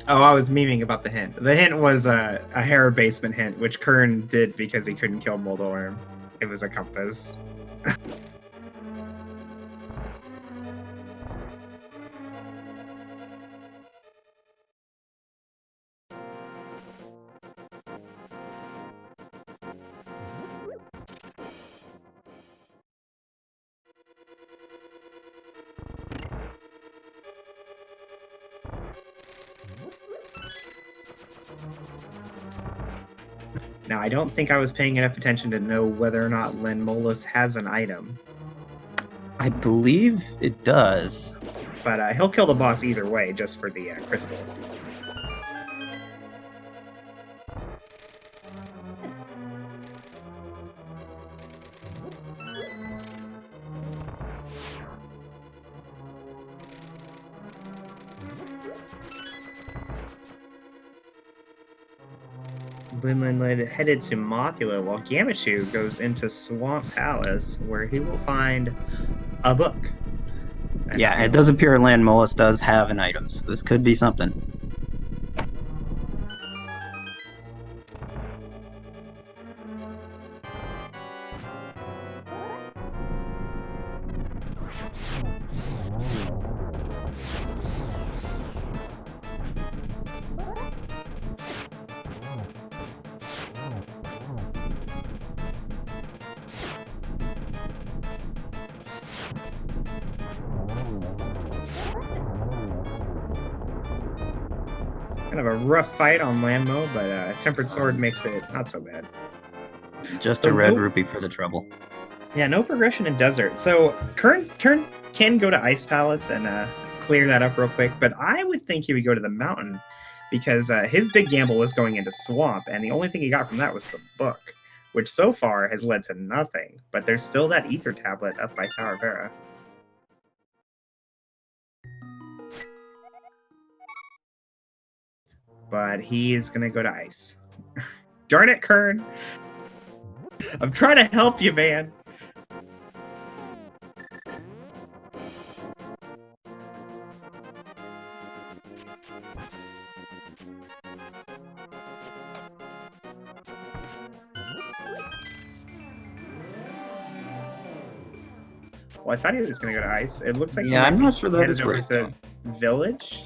Oh, I was memeing about the hint. The hint was a hair basement hint, which Kern did because he couldn't kill Moldoworm. It was a compass. Now, I don't think I was paying enough attention to know whether or not Lenmolus has an item. I believe it does. But he'll kill the boss either way, just for the crystal. Linlin headed to Mothula while Gamachu goes into Swamp Palace, where he will find a book. Yeah, it does appear Landmolus does have an item, so this could be something. Kind of a rough fight on Lammo, but Tempered Sword makes it not so bad. Just So a red rupee for the trouble. Yeah, no progression in Desert. So Kern can go to Ice Palace and clear that up real quick, but I would think he would go to the mountain because his big gamble was going into Swamp, and the only thing he got from that was the book, which so far has led to nothing. But there's still that Ether Tablet up by Tower Vera. But he is going to go to Ice. Darn it, Kern. I'm trying to help you, man. Well, I thought he was going to go to Ice. It looks like yeah, I'm not sure that is over where to Village.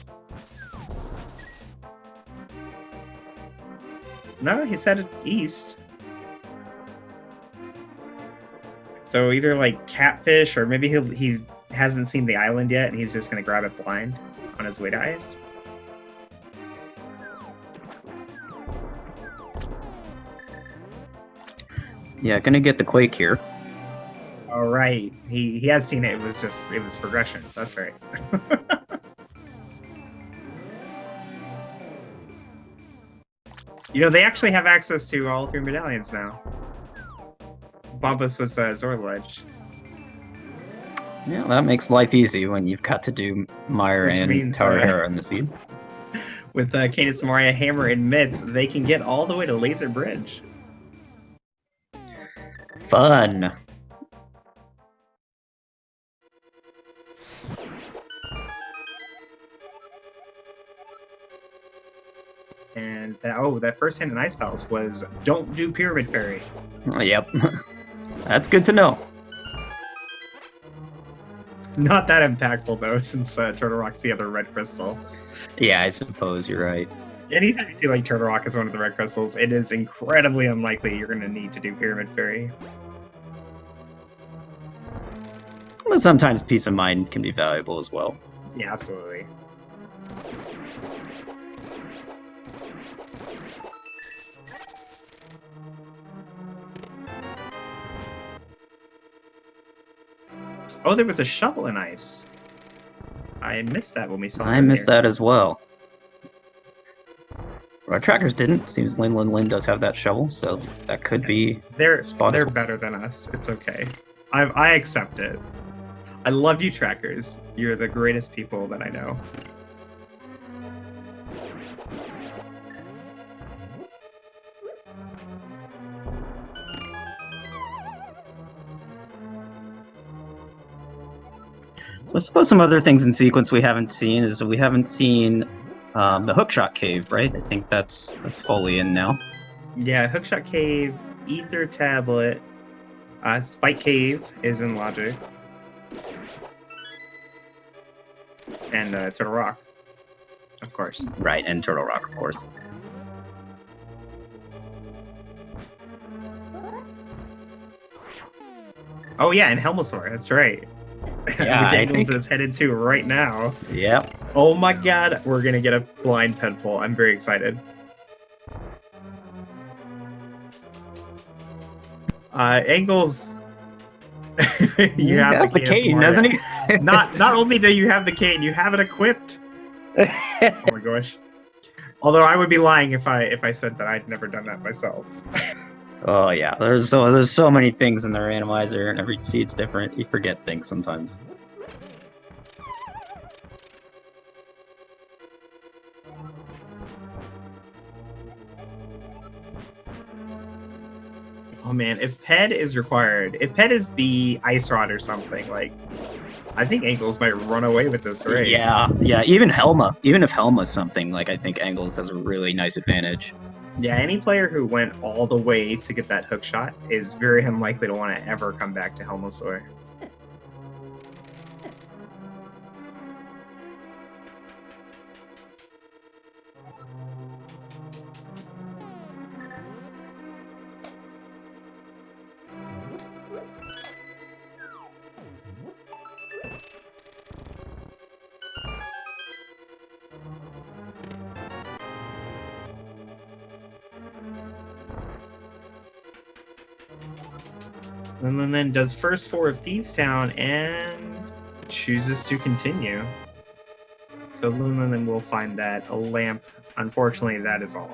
No, he's headed east. So either like Catfish, or maybe he hasn't seen the island yet, and he's just gonna grab it blind on his way to Ice. Yeah, gonna get the Quake here. All right, he has seen it. It was progression. That's right. You know, they actually have access to all 3 medallions now. Bombus was Zorledge. Yeah, that makes life easy when you've got to do Meyer and Tower Hera in the seed. With Canis Moria, Hammer, and Mitz, they can get all the way to Laser Bridge. Fun. And that first hint in Ice Palace was don't do Pyramid Fairy. Yep. That's good to know. Not that impactful though, since Turtle Rock's the other red crystal. Yeah, I suppose you're right. Anytime you see like Turtle Rock as one of the red crystals, it is incredibly unlikely you're going to need to do Pyramid Fairy. But sometimes peace of mind can be valuable as well. Yeah, absolutely. Oh, there was a shovel in ice. I missed that when we saw it. I missed that as well. Our trackers didn't. Seems Lin does have that shovel, so that could be they're spot. They're better than us. It's okay. I accept it. I love you, trackers. You're the greatest people that I know. So I suppose some other things in sequence we haven't seen is we haven't seen the Hookshot Cave, right? I think that's fully in now. Yeah, Hookshot Cave, Ether Tablet, Spike Cave is in Logic, and Turtle Rock, of course. Right, and Turtle Rock, of course. Oh yeah, and Helmosaur, that's right. Yeah, which Angles is headed to right now. Yep. Oh my god, we're gonna get a blind ped pull. I'm very excited. Angles. you have the cane, doesn't he? not only do you have the cane, you have it equipped. Oh my gosh. Although I would be lying if I said that I'd never done that myself. Oh yeah, there's so many things in the randomizer, and every seat's different. You forget things sometimes. Oh man, if PED is required, if PED is the ice rod or something, like I think Angles might run away with this race. Yeah, even if Helma's something, like I think Angles has a really nice advantage. Yeah, any player who went all the way to get that hook shot is very unlikely to want to ever come back to Helmosaur. And then does first 4 of Thieves Town and chooses to continue. So Lunlin will find that a lamp. Unfortunately, that is all.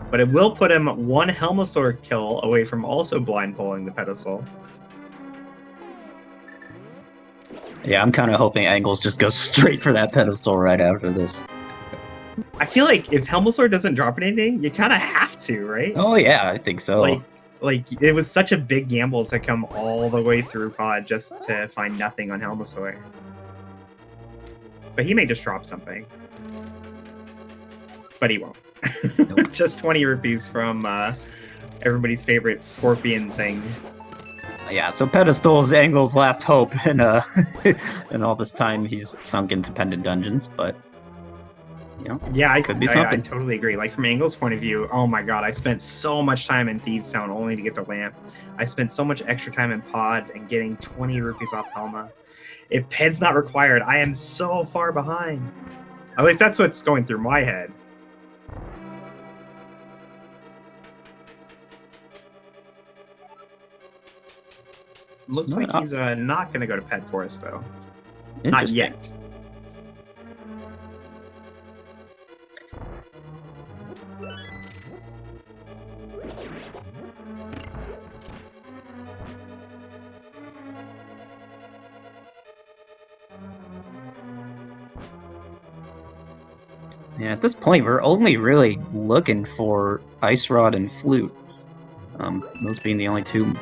But it will put him 1 Helmosaur kill away from also blind pulling the pedestal. Yeah, I'm kind of hoping Angles just goes straight for that pedestal right after this. I feel like if Helmosaur doesn't drop anything, you kind of have to, right? Oh yeah, I think so. Like it was such a big gamble to come all the way through Pod just to find nothing on Helmosaur. But he may just drop something. But he won't. Nope. Just 20 rupees from everybody's favorite scorpion thing. Yeah, so pedestal's Angle's last hope, and and all this time he's sunk into pendant dungeons, but you know, yeah, I something. I totally agree. Like from Angle's point of view, oh my god, I spent so much time in Thieves Town only to get the lamp. I spent so much extra time in Pod and getting 20 rupees off Helma. If Ped's not required, I am so far behind. At least that's what's going through my head. Looks like he's not going to go to Pet Forest, though. Not yet. Yeah, at this point, we're only really looking for Ice Rod and Flute. Those being the only 2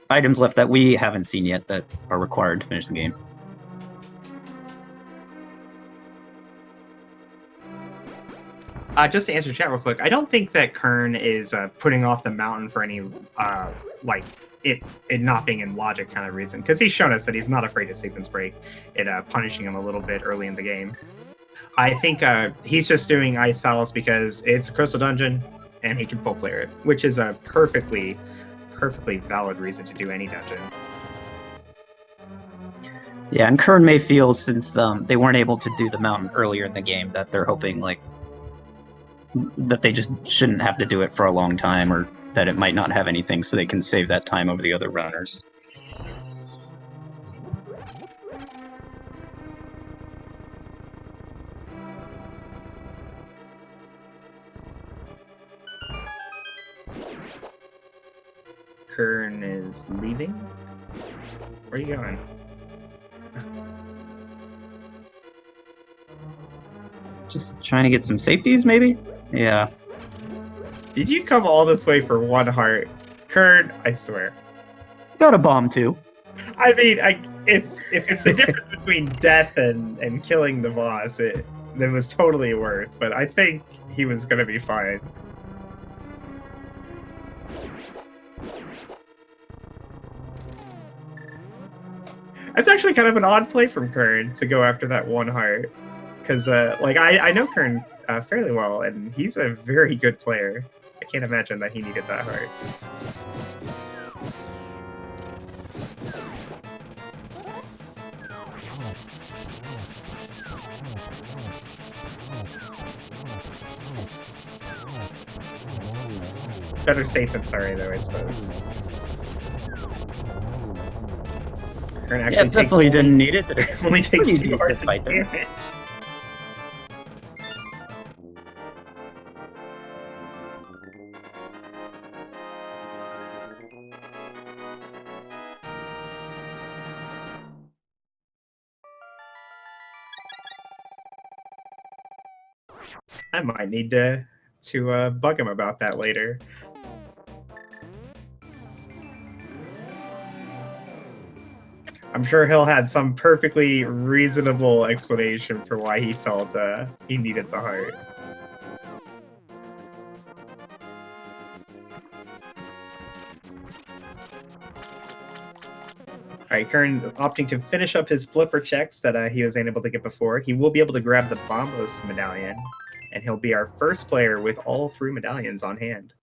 items left that we haven't seen yet that are required to finish the game. Just to answer chat real quick, I don't think that Kern is putting off the mountain for any like it not being in logic kind of reason, because he's shown us that he's not afraid to sequence break it, punishing him a little bit early in the game. I think he's just doing Ice Palace because it's a crystal dungeon and he can full clear it, which is a perfectly perfectly valid reason to do any dungeon. Yeah, and Kern may feel, since they weren't able to do the mountain earlier in the game, that they're hoping like that they just shouldn't have to do it for a long time, or that it might not have anything, so they can save that time over the other runners. Kern is leaving. Where are you going? Just trying to get some safeties, maybe? Yeah. Did you come all this way for 1 heart? Kern, I swear. Got a bomb, too. I mean, if it's the difference between death and killing the boss, it was totally worth. But I think he was gonna be fine. That's actually kind of an odd play from Kern to go after that 1 heart, because like I know Kern fairly well, and he's a very good player. I can't imagine that he needed that heart. Better safe than sorry, though, I suppose. Kern actually definitely didn't need it. Only takes Pretty 2 hearts decent fight of there. damage. I might need to bug him about that later. I'm sure he'll have some perfectly reasonable explanation for why he felt he needed the heart. All right, Kern opting to finish up his flipper checks that he was unable to get before. He will be able to grab the Bombos medallion, and he'll be our first player with all 3 medallions on hand.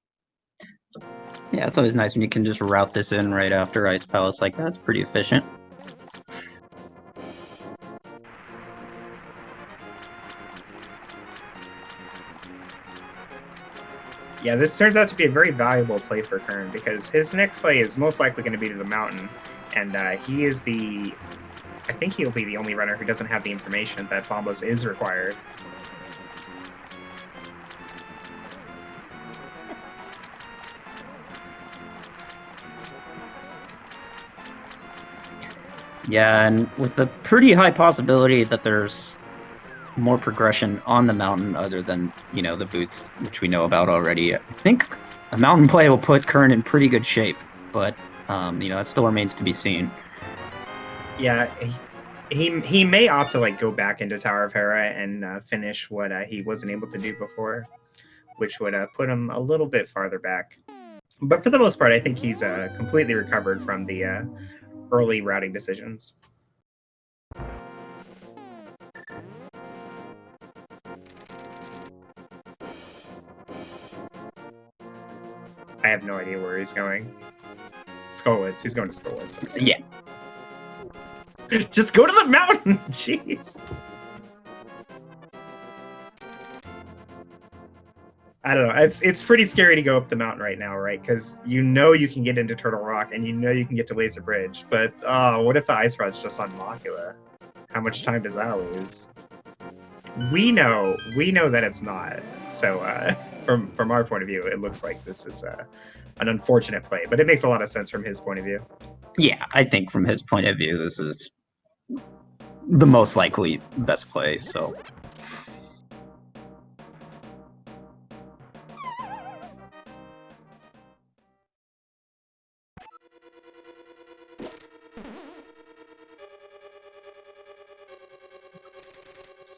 Yeah, it's always nice when you can just route this in right after Ice Palace like that. It's pretty efficient. Yeah, this turns out to be a very valuable play for Kern, because his next play is most likely going to be to the mountain, and he is I think he'll be the only runner who doesn't have the information that Bombos is required. Yeah, and with a pretty high possibility that there's more progression on the mountain other than, the boots, which we know about already. I think a mountain play will put Kern in pretty good shape, but, it still remains to be seen. Yeah, he may opt to go back into Tower of Hera and finish what he wasn't able to do before, which would put him a little bit farther back. But for the most part, I think he's completely recovered from the early routing decisions. I have no idea where he's going. Skullwoods. He's going to Skullwoods. Yeah. Just go to the mountain! Jeez. I don't know. It's pretty scary to go up the mountain right now, right? Because you can get into Turtle Rock and you can get to Laser Bridge. But what if the Ice Rod's just on Makula? How much time does that lose? We know that it's not. So from our point of view, it looks like this is an unfortunate play, but it makes a lot of sense from his point of view. Yeah, I think from his point of view, this is the most likely best play, so.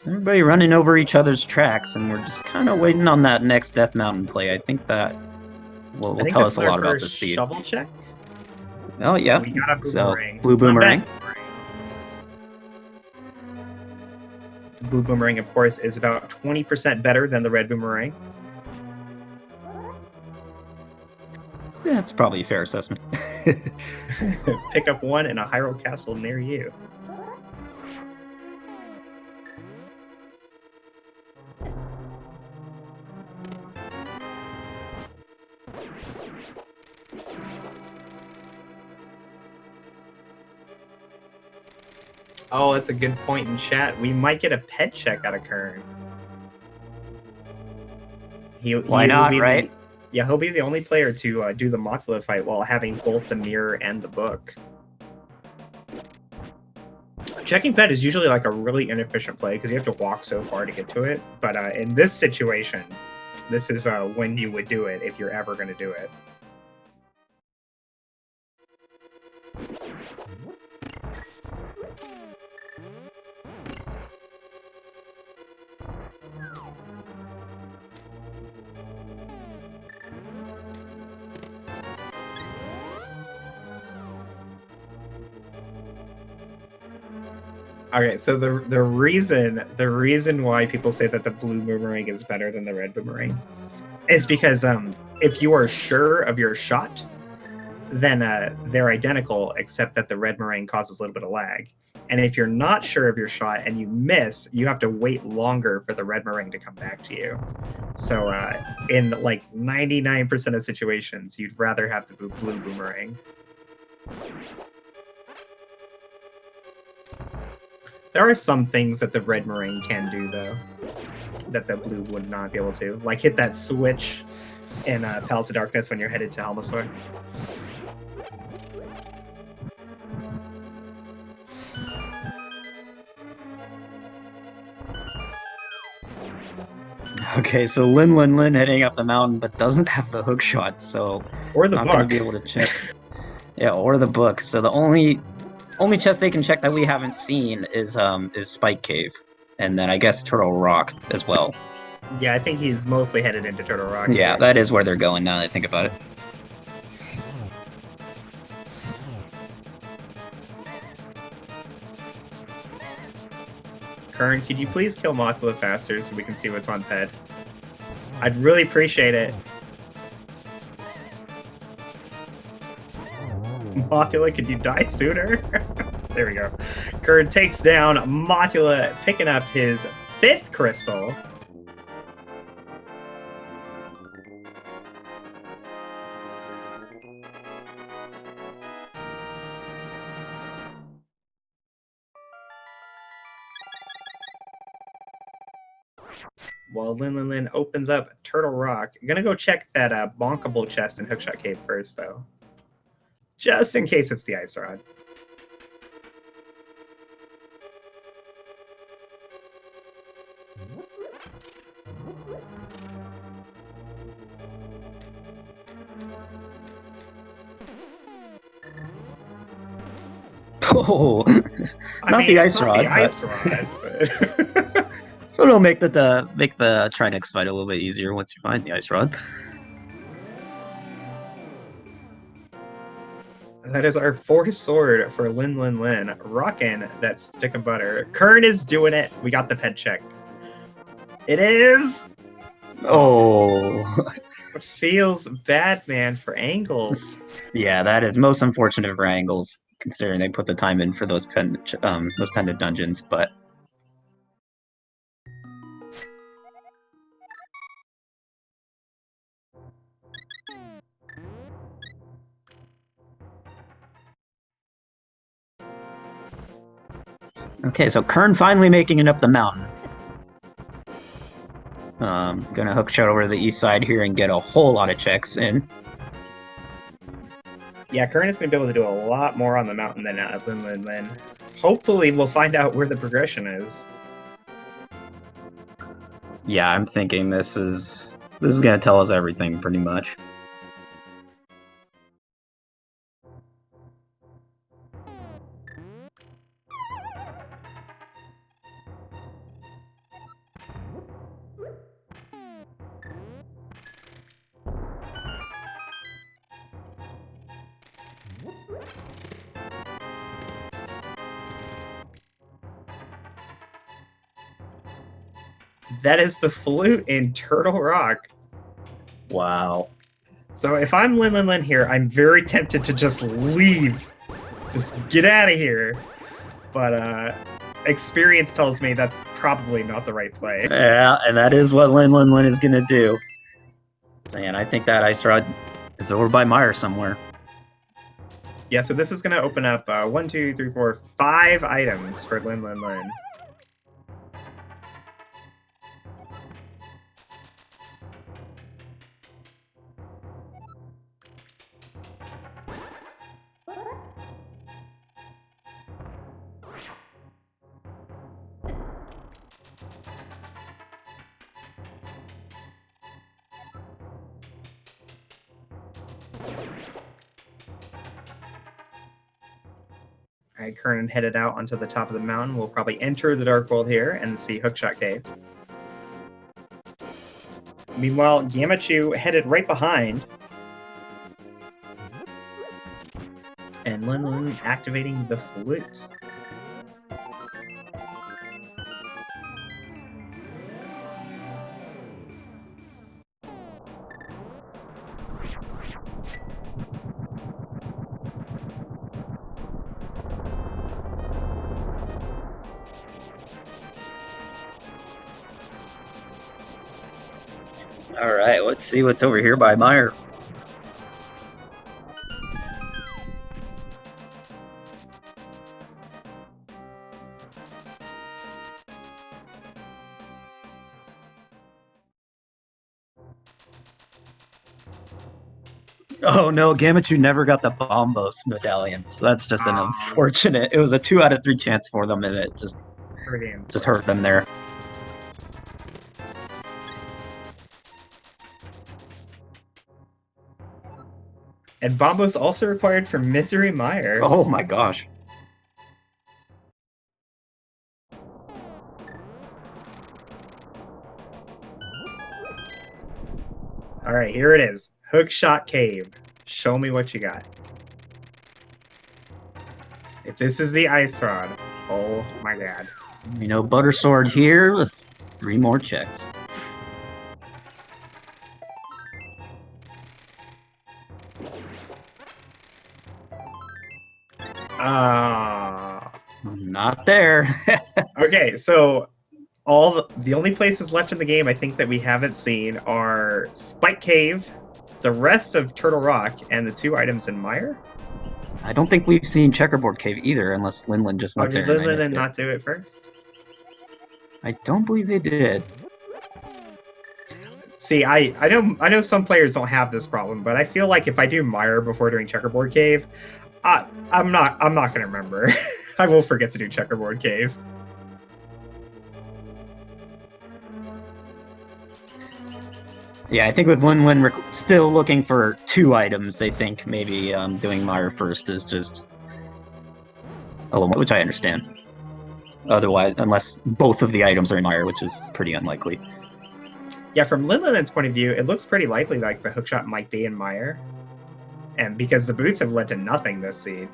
Everybody running over each other's tracks, and we're just kind of waiting on that next Death Mountain play. I think that will tell us a lot about the seed. Shovel check? Oh, yeah. We got a boomerang. So, blue boomerang. Blue boomerang, of course, is about 20% better than the red boomerang. That's probably a fair assessment. Pick up one in a Hyrule castle near you. Oh, that's a good point in chat. We might get a pet check out of Kern. Why not, right? Yeah, he'll be the only player to do the Mothula fight while having both the mirror and the book. Checking pet is usually like a really inefficient play because you have to walk so far to get to it. But in this situation, this is when you would do it if you're ever going to do it. Okay, so the reason why people say that the blue boomerang is better than the red boomerang is because if you are sure of your shot, then they're identical, except that the red boomerang causes a little bit of lag. And if you're not sure of your shot and you miss, you have to wait longer for the red boomerang to come back to you. So in like 99% of situations, you'd rather have the blue boomerang. There are some things that the red boomerang can do, though, that the blue would not be able to. Like hit that switch in Palace of Darkness when you're headed to Helmasaur. Okay, so Lin heading up the mountain, but doesn't have the hook shot, so or the not book. Gonna be able to check. Yeah, or the book. So the only chest they can check that we haven't seen is Spike Cave, and then I guess Turtle Rock as well. Yeah, I think he's mostly headed into Turtle Rock. Yeah, that is where they're going now that I think about it. Kern, could you please kill Mothula faster so we can see what's on Ped? I'd really appreciate it. Mothula, could you die sooner? There we go. Kern takes down Mothula, picking up his 5th crystal. While Lin opens up Turtle Rock. I'm gonna go check that bonkable chest in Hookshot Cave first, though. Just in case it's the Ice Rod. Oh, not the Ice Rod. The Ice Rod, but... It'll make the Trinex fight a little bit easier once you find the Ice Rod. That is our 4th sword for Lin. Rockin' that stick of butter. Kern is doing it. We got the pet check. It is. Oh. Feels bad, man, for Angles. Yeah, that is most unfortunate for Angles, considering they put the time in for those pendant dungeons, but. Okay, so Kern finally making it up the mountain. Gonna hook shot over to the east side here and get a whole lot of checks in. Yeah, Kern is going to be able to do a lot more on the mountain than Lin. Hopefully, we'll find out where the progression is. Yeah, I'm thinking this is gonna tell us everything pretty much. That is the flute in Turtle Rock. Wow. So if I'm Lin here, I'm very tempted to just leave. Just get out of here. But experience tells me that's probably not the right play. Yeah, and that is what Lin is gonna do. And I think that Ice Rod is over by Meyer somewhere. Yeah, so this is going to open up 1, 2, 3, 4, 5 items for Lin. All right, Kernan headed out onto the top of the mountain. We'll probably enter the Dark World here and see Hookshot Cave. Meanwhile, Gamachu headed right behind. And Lin activating the flute. All right, let's see what's over here by Meyer. Oh no, Gamachu never got the Bombos medallion, so that's just an unfortunate. It was a 2 out of 3 chance for them, and it just hurt them there. And Bombos also required for Misery Meyer. Oh my gosh. All right, here it is. Hookshot Cave. Show me what you got. If this is the Ice Rod, oh my god. You know, Butter Sword here with 3 more checks. Not there. Okay, so the only places left in the game I think that we haven't seen are Spike Cave, the rest of Turtle Rock, and the 2 items in Meyer. I don't think we've seen Checkerboard Cave either, unless Lin just went there. Did Lin not do it first? I don't believe they did. See, I know some players don't have this problem, but I feel like if I do Meyer before doing Checkerboard Cave, I'm not gonna remember. I will forget to do Checkerboard Cave. Yeah, I think with Lin still looking for 2 items, they think maybe doing Meyer first is just a little, which I understand. Otherwise, unless both of the items are in Meyer, which is pretty unlikely. Yeah, from Lin's point of view, it looks pretty likely like the hookshot might be in Meyer. And because the boots have led to nothing this seed.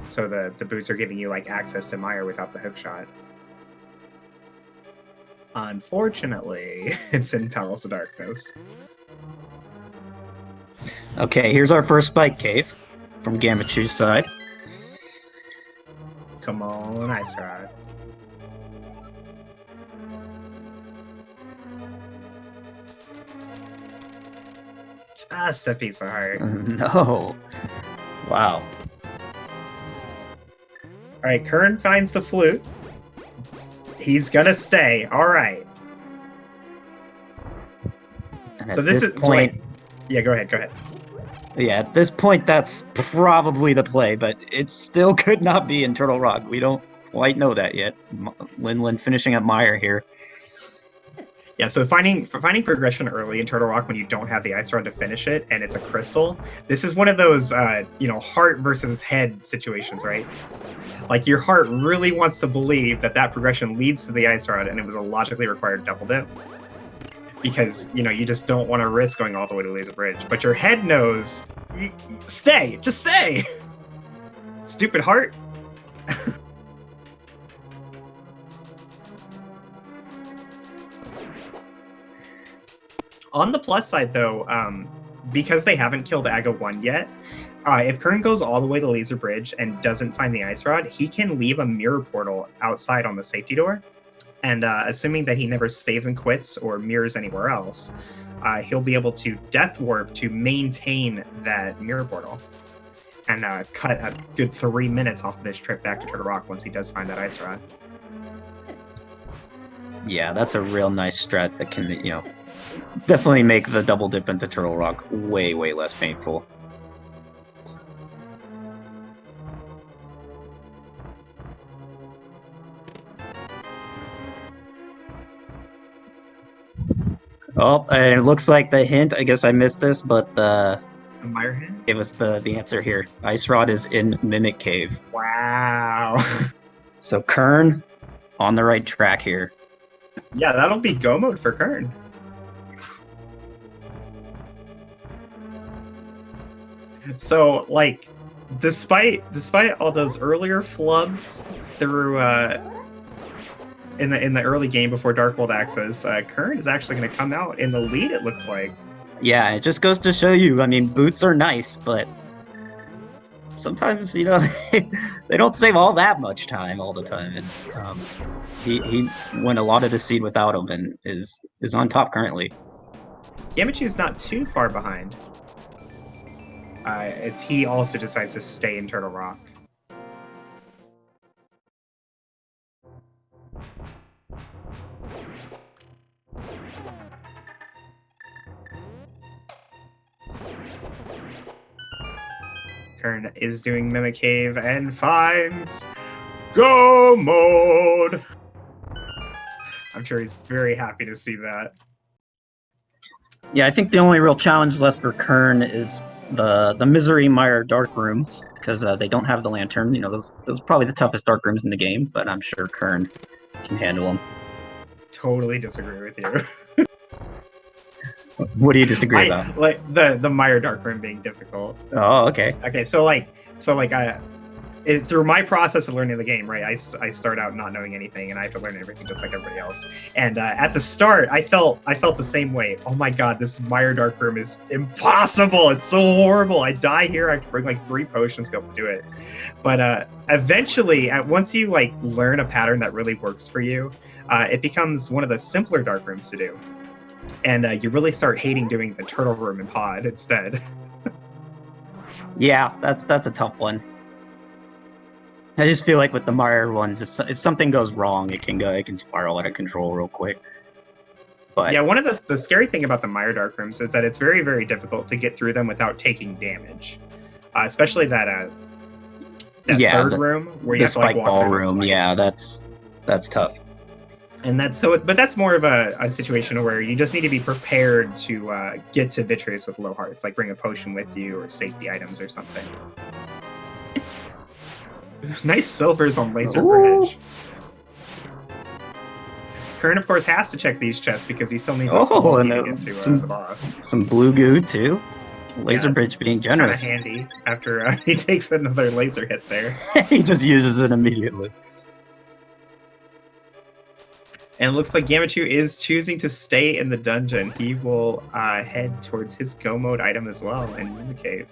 So the boots are giving you like access to Meyer without the hookshot. Unfortunately, it's in Palace of Darkness. Okay, here's our first Spike Cave from Gamachu's side. Come on, Ice Rod. Just a piece of heart. No. Wow. All right, Kern finds the flute. He's gonna stay. All right. And so this is point. Yeah, go ahead. Yeah, at this point, that's probably the play, but it still could not be in Turtle Rock. We don't quite know that yet. Lin finishing up Meyer here. Yeah, so finding progression early in Turtle Rock when you don't have the Ice Rod to finish it, and it's a crystal, this is one of those, heart versus head situations, right? Like, your heart really wants to believe that progression leads to the Ice Rod, and it was a logically required double dip. Because, you just don't want to risk going all the way to Laser Bridge. But your head knows, stay! Just stay! Stupid heart. On the plus side, though, because they haven't killed Aga 1 yet, if Kern goes all the way to Laser Bridge and doesn't find the Ice Rod, he can leave a mirror portal outside on the safety door. And assuming that he never saves and quits or mirrors anywhere else, he'll be able to Death Warp to maintain that mirror portal and cut a good 3 minutes off of his trip back to Turtle Rock once he does find that Ice Rod. Yeah, that's a real nice strat that can, definitely make the double dip into Turtle Rock way, way less painful. Oh, and it looks like the hint, I guess I missed this, but The Mire Hint? it was the answer here. Ice Rod is in Mimic Cave. Wow. So Kern on the right track here. Yeah, that'll be go mode for Kern. So, like, despite all those earlier flubs through in the early game before Dark World Access, Kern is actually going to come out in the lead. It looks like. Yeah, it just goes to show you. I mean, boots are nice, but sometimes they don't save all that much time all the time. And he went a lot of the seed without him, and is on top currently. Yamachu's not too far behind. If he also decides to stay in Turtle Rock. Kern is doing Mimic Cave and finds go mode. I'm sure he's very happy to see that. Yeah, I think the only real challenge left for Kern is the Misery Mire Dark Rooms, because they don't have the lantern. Those are probably the toughest dark rooms in the game, but I'm sure Kern can handle them. Totally disagree with you. What do you disagree about? Like the Mire Dark Room being difficult. Oh, okay. Okay, through my process of learning the game, right, I start out not knowing anything, and I have to learn everything just like everybody else. And at the start, I felt the same way. Oh my god, this Mire Dark Room is impossible. It's so horrible. I die here. I have to bring like 3 potions to be able to do it. But eventually, once you like learn a pattern that really works for you, it becomes one of the simpler dark rooms to do. And you really start hating doing the turtle room in pod instead. Yeah, that's a tough one. I just feel like with the Mire ones, if something goes wrong, it can spiral out of control real quick. But yeah, one of the scary thing about the Mire Dark Rooms is that it's very, very difficult to get through them without taking damage. Especially that third room where you have to like walk ball through room. Yeah, that's tough. And but that's more of a situation where you just need to be prepared to get to Vitreous with low hearts, like bring a potion with you or safety items or something. Nice silvers on Laser Bridge. Kern, of course, has to check these chests because he still needs a small key to get to the boss. Some blue goo, too. Laser Bridge being generous. Kind of handy after he takes another laser hit there. He just uses it immediately. And it looks like Yamachu is choosing to stay in the dungeon. He will head towards his go mode item as well in the cave.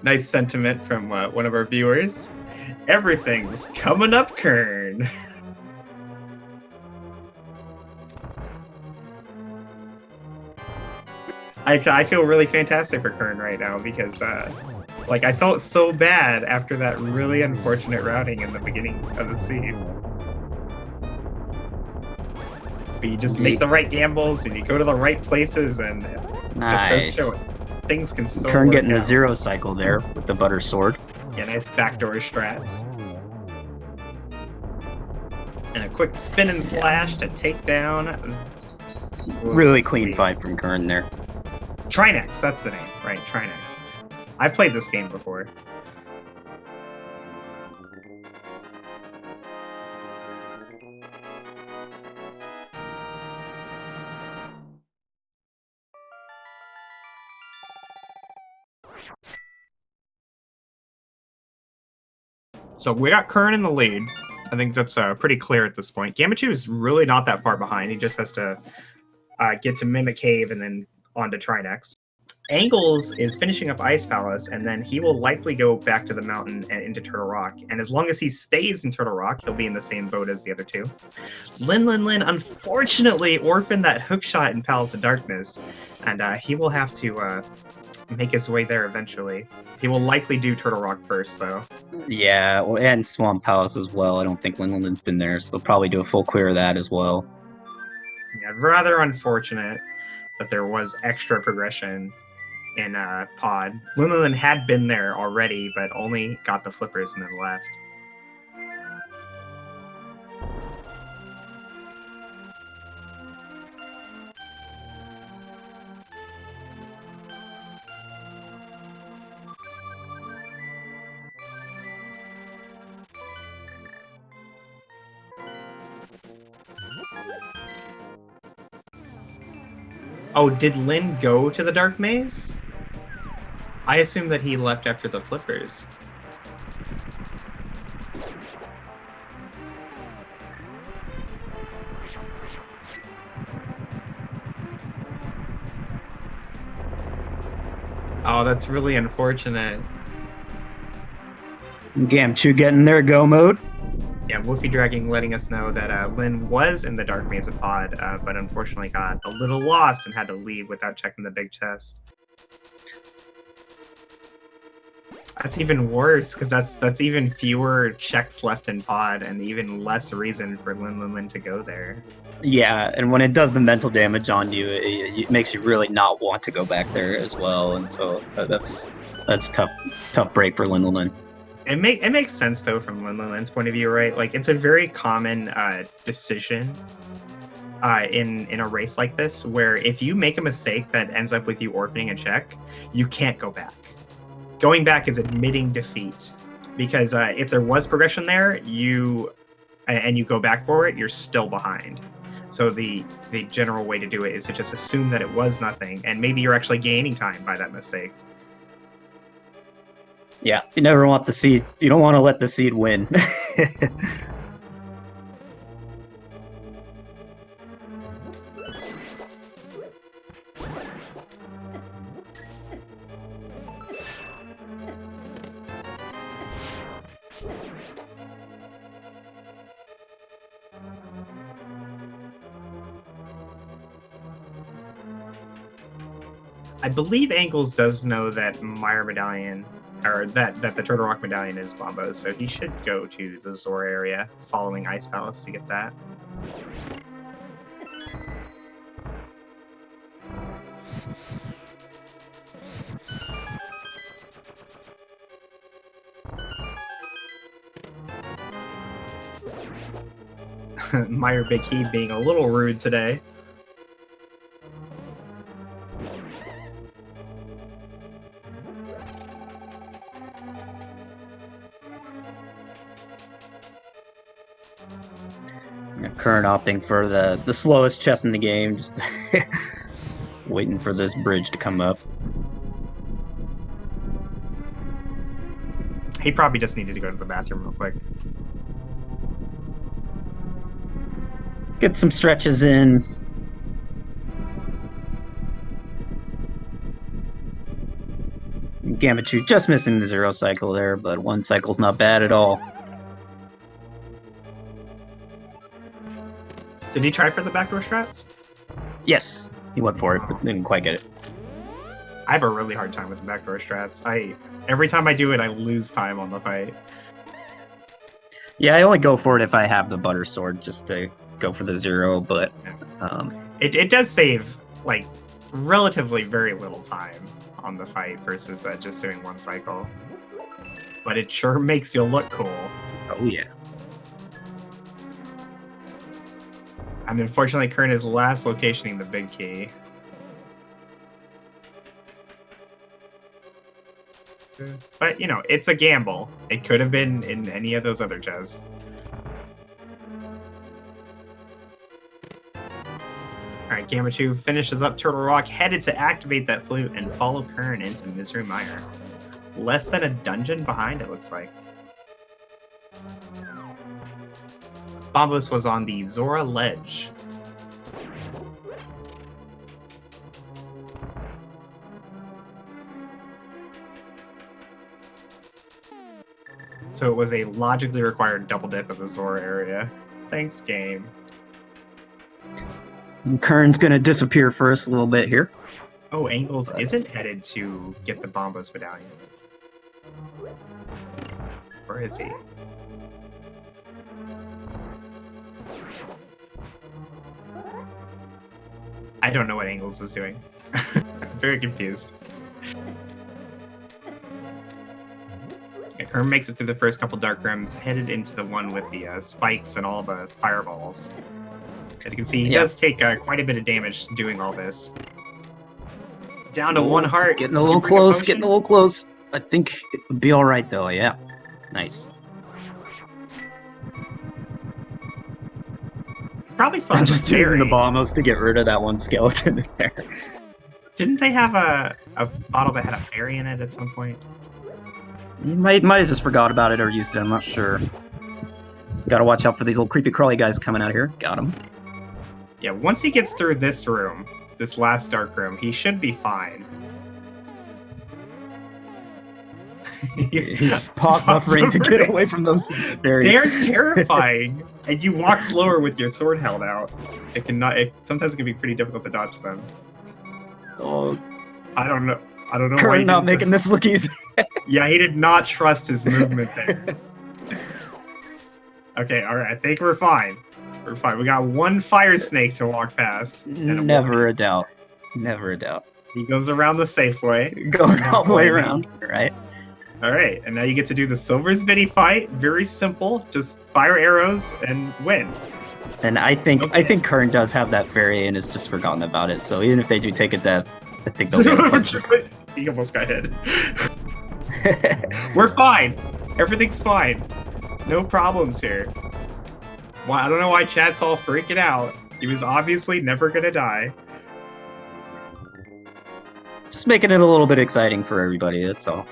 Nice sentiment from one of our viewers. Everything's coming up, Kern. I feel really fantastic for Kern right now because like I felt so bad after that really unfortunate routing in the beginning of the seed. But you just make the right gambles and you go to the right places and nice. Just goes showing things can still Kern work getting out. a 0 cycle there with the butter sword. Yeah, nice backdoor strats. And a quick spin and slash to take down. Really clean fight from Kern there. Trinex, that's the name, right? Trinex. I've played this game before. So we got Kern in the lead. I think that's pretty clear at this point. Gamachu is really not that far behind. He just has to get to Mimic Cave and then on to Trinex. Angles is finishing up Ice Palace, and then he will likely go back to the mountain and into Turtle Rock. And as long as he stays in Turtle Rock, he'll be in the same boat as the other two. Lin unfortunately orphaned that hook shot in Palace of Darkness, and he will have to make his way there eventually. He will likely do Turtle Rock first, though. Yeah, well, and Swamp Palace as well. I don't think Linlin's been there, so they'll probably do a full clear of that as well. Yeah, rather unfortunate that there was extra progression in Pod. Linlin had been there already, but only got the flippers and then left. Oh, did Lin go to the Dark Maze? I assume that he left after the flippers. Oh, that's really unfortunate. Gamchu getting their go mode. Yeah, Woofy Dragging letting us know that Lin was in the Dark Maze of Pod, but unfortunately got a little lost and had to leave without checking the big chest. That's even worse, because that's even fewer checks left in Pod and even less reason for Lin to go there. Yeah, and when it does the mental damage on you, it makes you really not want to go back there as well, and so that's tough break for Lin. It makes sense though from Linlin's point of view, right? Like it's a very common decision in a race like this, where if you make a mistake that ends up with you orphaning a check, you can't go back. Going back is admitting defeat, because if there was progression there, and you go back for it, you're still behind. So the general way to do it is to just assume that it was nothing, and maybe you're actually gaining time by that mistake. Yeah, you never want the seed. You don't want to let the seed win. I believe Angles does know that Meyer Medallion, or that the Turtle Rock Medallion is Bombo's, so he should go to the Zora area following Ice Palace to get that. Meyer Big He being a little rude today. Current opting for the slowest chess in the game, just waiting for this bridge to come up. He probably just needed to go to the bathroom real quick. Get some stretches in. Gamachu just missing the 0 cycle there, but 1 cycle's not bad at all. Did he try for the backdoor strats? Yes, he went for it, but didn't quite get it. I have a really hard time with the backdoor strats. Every time I do it, I lose time on the fight. Yeah, I only go for it if I have the butter sword, just to go for the 0, but it does save like relatively very little time on the fight versus just doing 1 cycle. But it sure makes you look cool. Oh yeah. And unfortunately, Kern is last locationing the big key. But, you know, it's a gamble. It could have been in any of those other chests. Alright, Gamachu finishes up Turtle Rock, headed to activate that flute and follow Kern into Misery Mire. Less than a dungeon behind, it looks like. Bombos was on the Zora Ledge. So it was a logically required double dip of the Zora area. Thanks, game. And Kern's gonna disappear first a little bit here. Oh, Angles isn't headed to get the Bombos medallion. Where is he? I don't know what Angles is doing. I'm very confused. Yeah, Kern makes it through the first couple Dark Rooms, headed into the one with the spikes and all the fireballs. As you can see, he does take quite a bit of damage doing all this. Down to one heart. Getting a little close, getting a little close. I think it would be alright though, yeah. Nice. Probably still I'm has just a using the fairy. bombos to get rid of that one skeleton in there. Didn't they have a bottle that had a fairy in it at some point? You might have just forgot about it or used it, I'm not sure. Just gotta watch out for these little creepy crawly guys coming out here. Got him. Yeah, once he gets through this room, this last Dark Room, he should be fine. He's buffering to get away from those fairies. They're terrifying, and you walk slower with your sword held out. Sometimes it can be pretty difficult to dodge them. Oh, I don't know why he Kern not didn't making this look easy. Yeah, he did not trust his movement there. Okay, all right. I think we're fine. We're fine. We got one fire snake to walk past. Never a doubt. Never a doubt. He goes around the safe way. Going all the way around, right? All right, and now you get to do the Silver Smitty fight. Very simple. Just fire arrows and win. And I think Kern does have that fairy and has just forgotten about it. So even if they do take a death, I think they'll get it. He almost got hit. We're fine. Everything's fine. No problems here. Well, I don't know why chat's all freaking out. He was obviously never gonna die. Just making it a little bit exciting for everybody, that's all.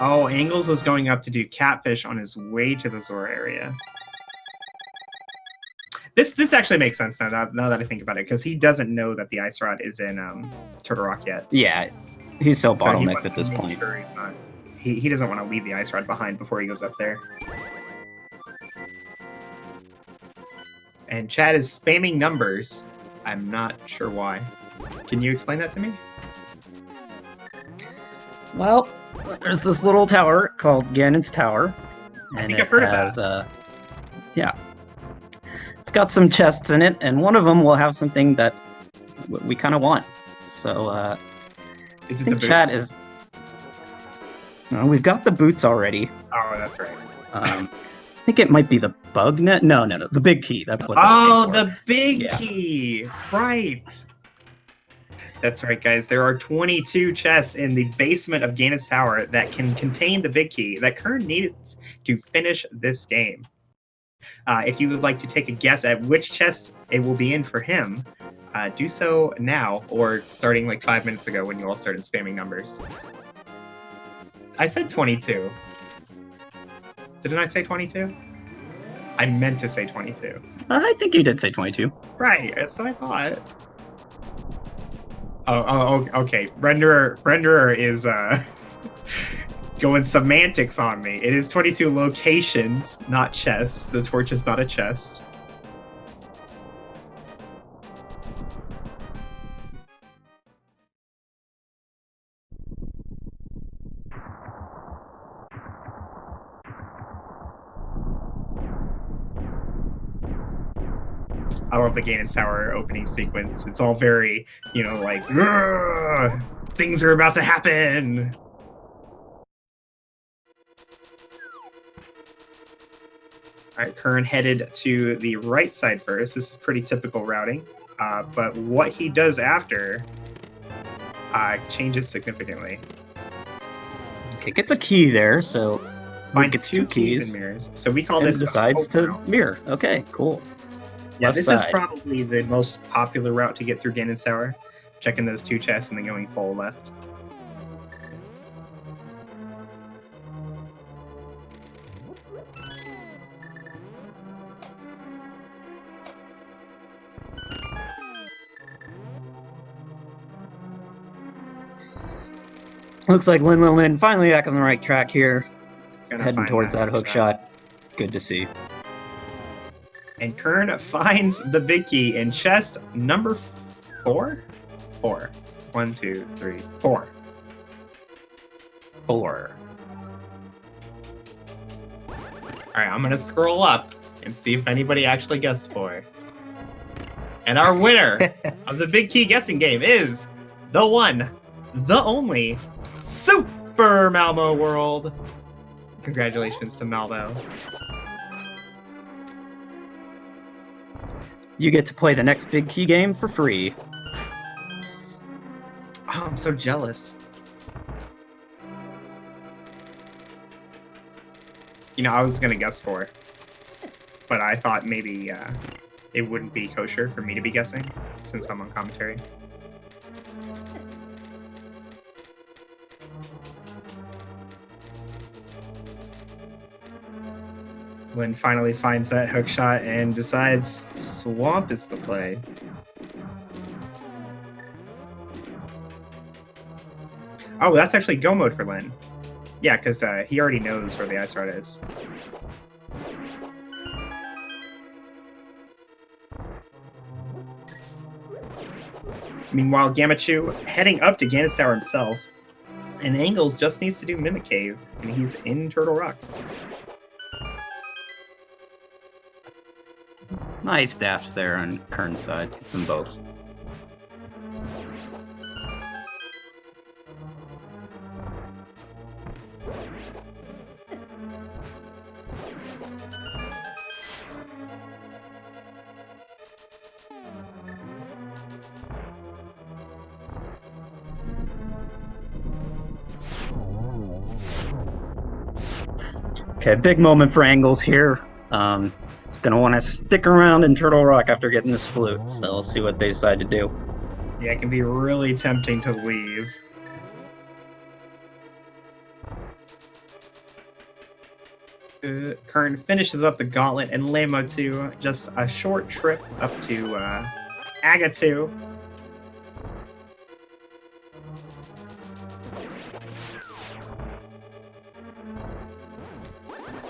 Oh, Angles was going up to do catfish on his way to the Zora area. This actually makes sense now that I think about it, because he doesn't know that the ice rod is in Turtle Rock yet. Yeah, he's so So bottlenecked at this point. Sure he doesn't want to leave the ice rod behind before he goes up there. And Chad is spamming numbers. I'm not sure why. Can you explain that to me? Well, there's this little tower called Ganon's Tower. And I think I've heard of that. Yeah. It's got some chests in it, and one of them will have something that we kind of want. So, Is I it think the Chad boots? is... No, we've got the boots already. Oh, that's right. I think it might be the bug net. No, the big key. That's what. Oh, the big Yeah. key. Right. That's right, guys. There are 22 chests in the basement of Ganon's Tower that can contain the big key that Kern needs to finish this game. If you would like to take a guess at which chest it will be in for him, do so now or starting like 5 minutes ago when you all started spamming numbers. I said 22. Didn't I say 22? I meant to say 22. I think you did say 22. Right, that's what I thought. Oh, okay. Renderer is going semantics on me. It is 22 locations, not chests. The torch is not a chest. I love the Ganon's Tower opening sequence. It's all very, like, "Grrr, things are about to happen. All right, Kern headed to the right side first. This is pretty typical routing. But what he does after changes significantly. Okay, gets a key there, so Finds gets two two keys and mirrors. So we call and this the decides hope to route. mirror. Okay, cool. Yeah, Left this is side. probably the most popular route to get through Ganon's Tower. Checking those two chests and then going full left. Looks like Lin finally back on the right track here. Gonna Heading find towards that hook shot. Good to see. And Kern finds the big key in chest number 4? 4. 1, 2, 3, 4. 4. Alright, I'm gonna scroll up and see if anybody actually guessed 4. And our winner of the big key guessing game is the one, the only, Super Malmo World. Congratulations to Malmo. You get to play the next big key game for free. Oh, I'm so jealous. You know, I was gonna guess 4, but I thought maybe it wouldn't be kosher for me to be guessing since I'm on commentary. Lynn finally finds that hook shot and decides Swamp is the play. Oh, that's actually go mode for Lynn. Yeah, because he already knows where the ice rod is. Meanwhile, Gamachu heading up to Ganis Tower himself, and Angles just needs to do Mimic Cave, and he's in Turtle Rock. Nice dash there on Kern's side. Hits them both. Okay, big moment for Angles here. Gonna want to stick around in Turtle Rock after getting this flute, so we'll see what they decide to do. Yeah, it can be really tempting to leave. Kern finishes up the gauntlet, and Lamo 2, just a short trip up to Aga 2.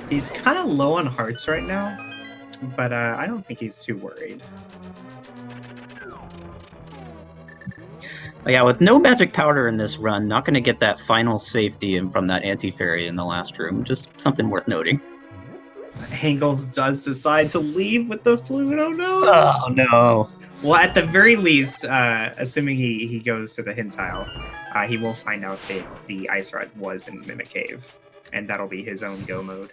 He's kind of low on hearts right now, but I don't think he's too worried. Yeah, with no magic powder in this run, not going to get that final safety from that anti-fairy in the last room. Just something worth noting. Angles does decide to leave with the flute. Oh no! Oh no! Well, at the very least, assuming he goes to the hint tile, he will find out that the ice rod was in Mimic Cave, and that'll be his own go mode.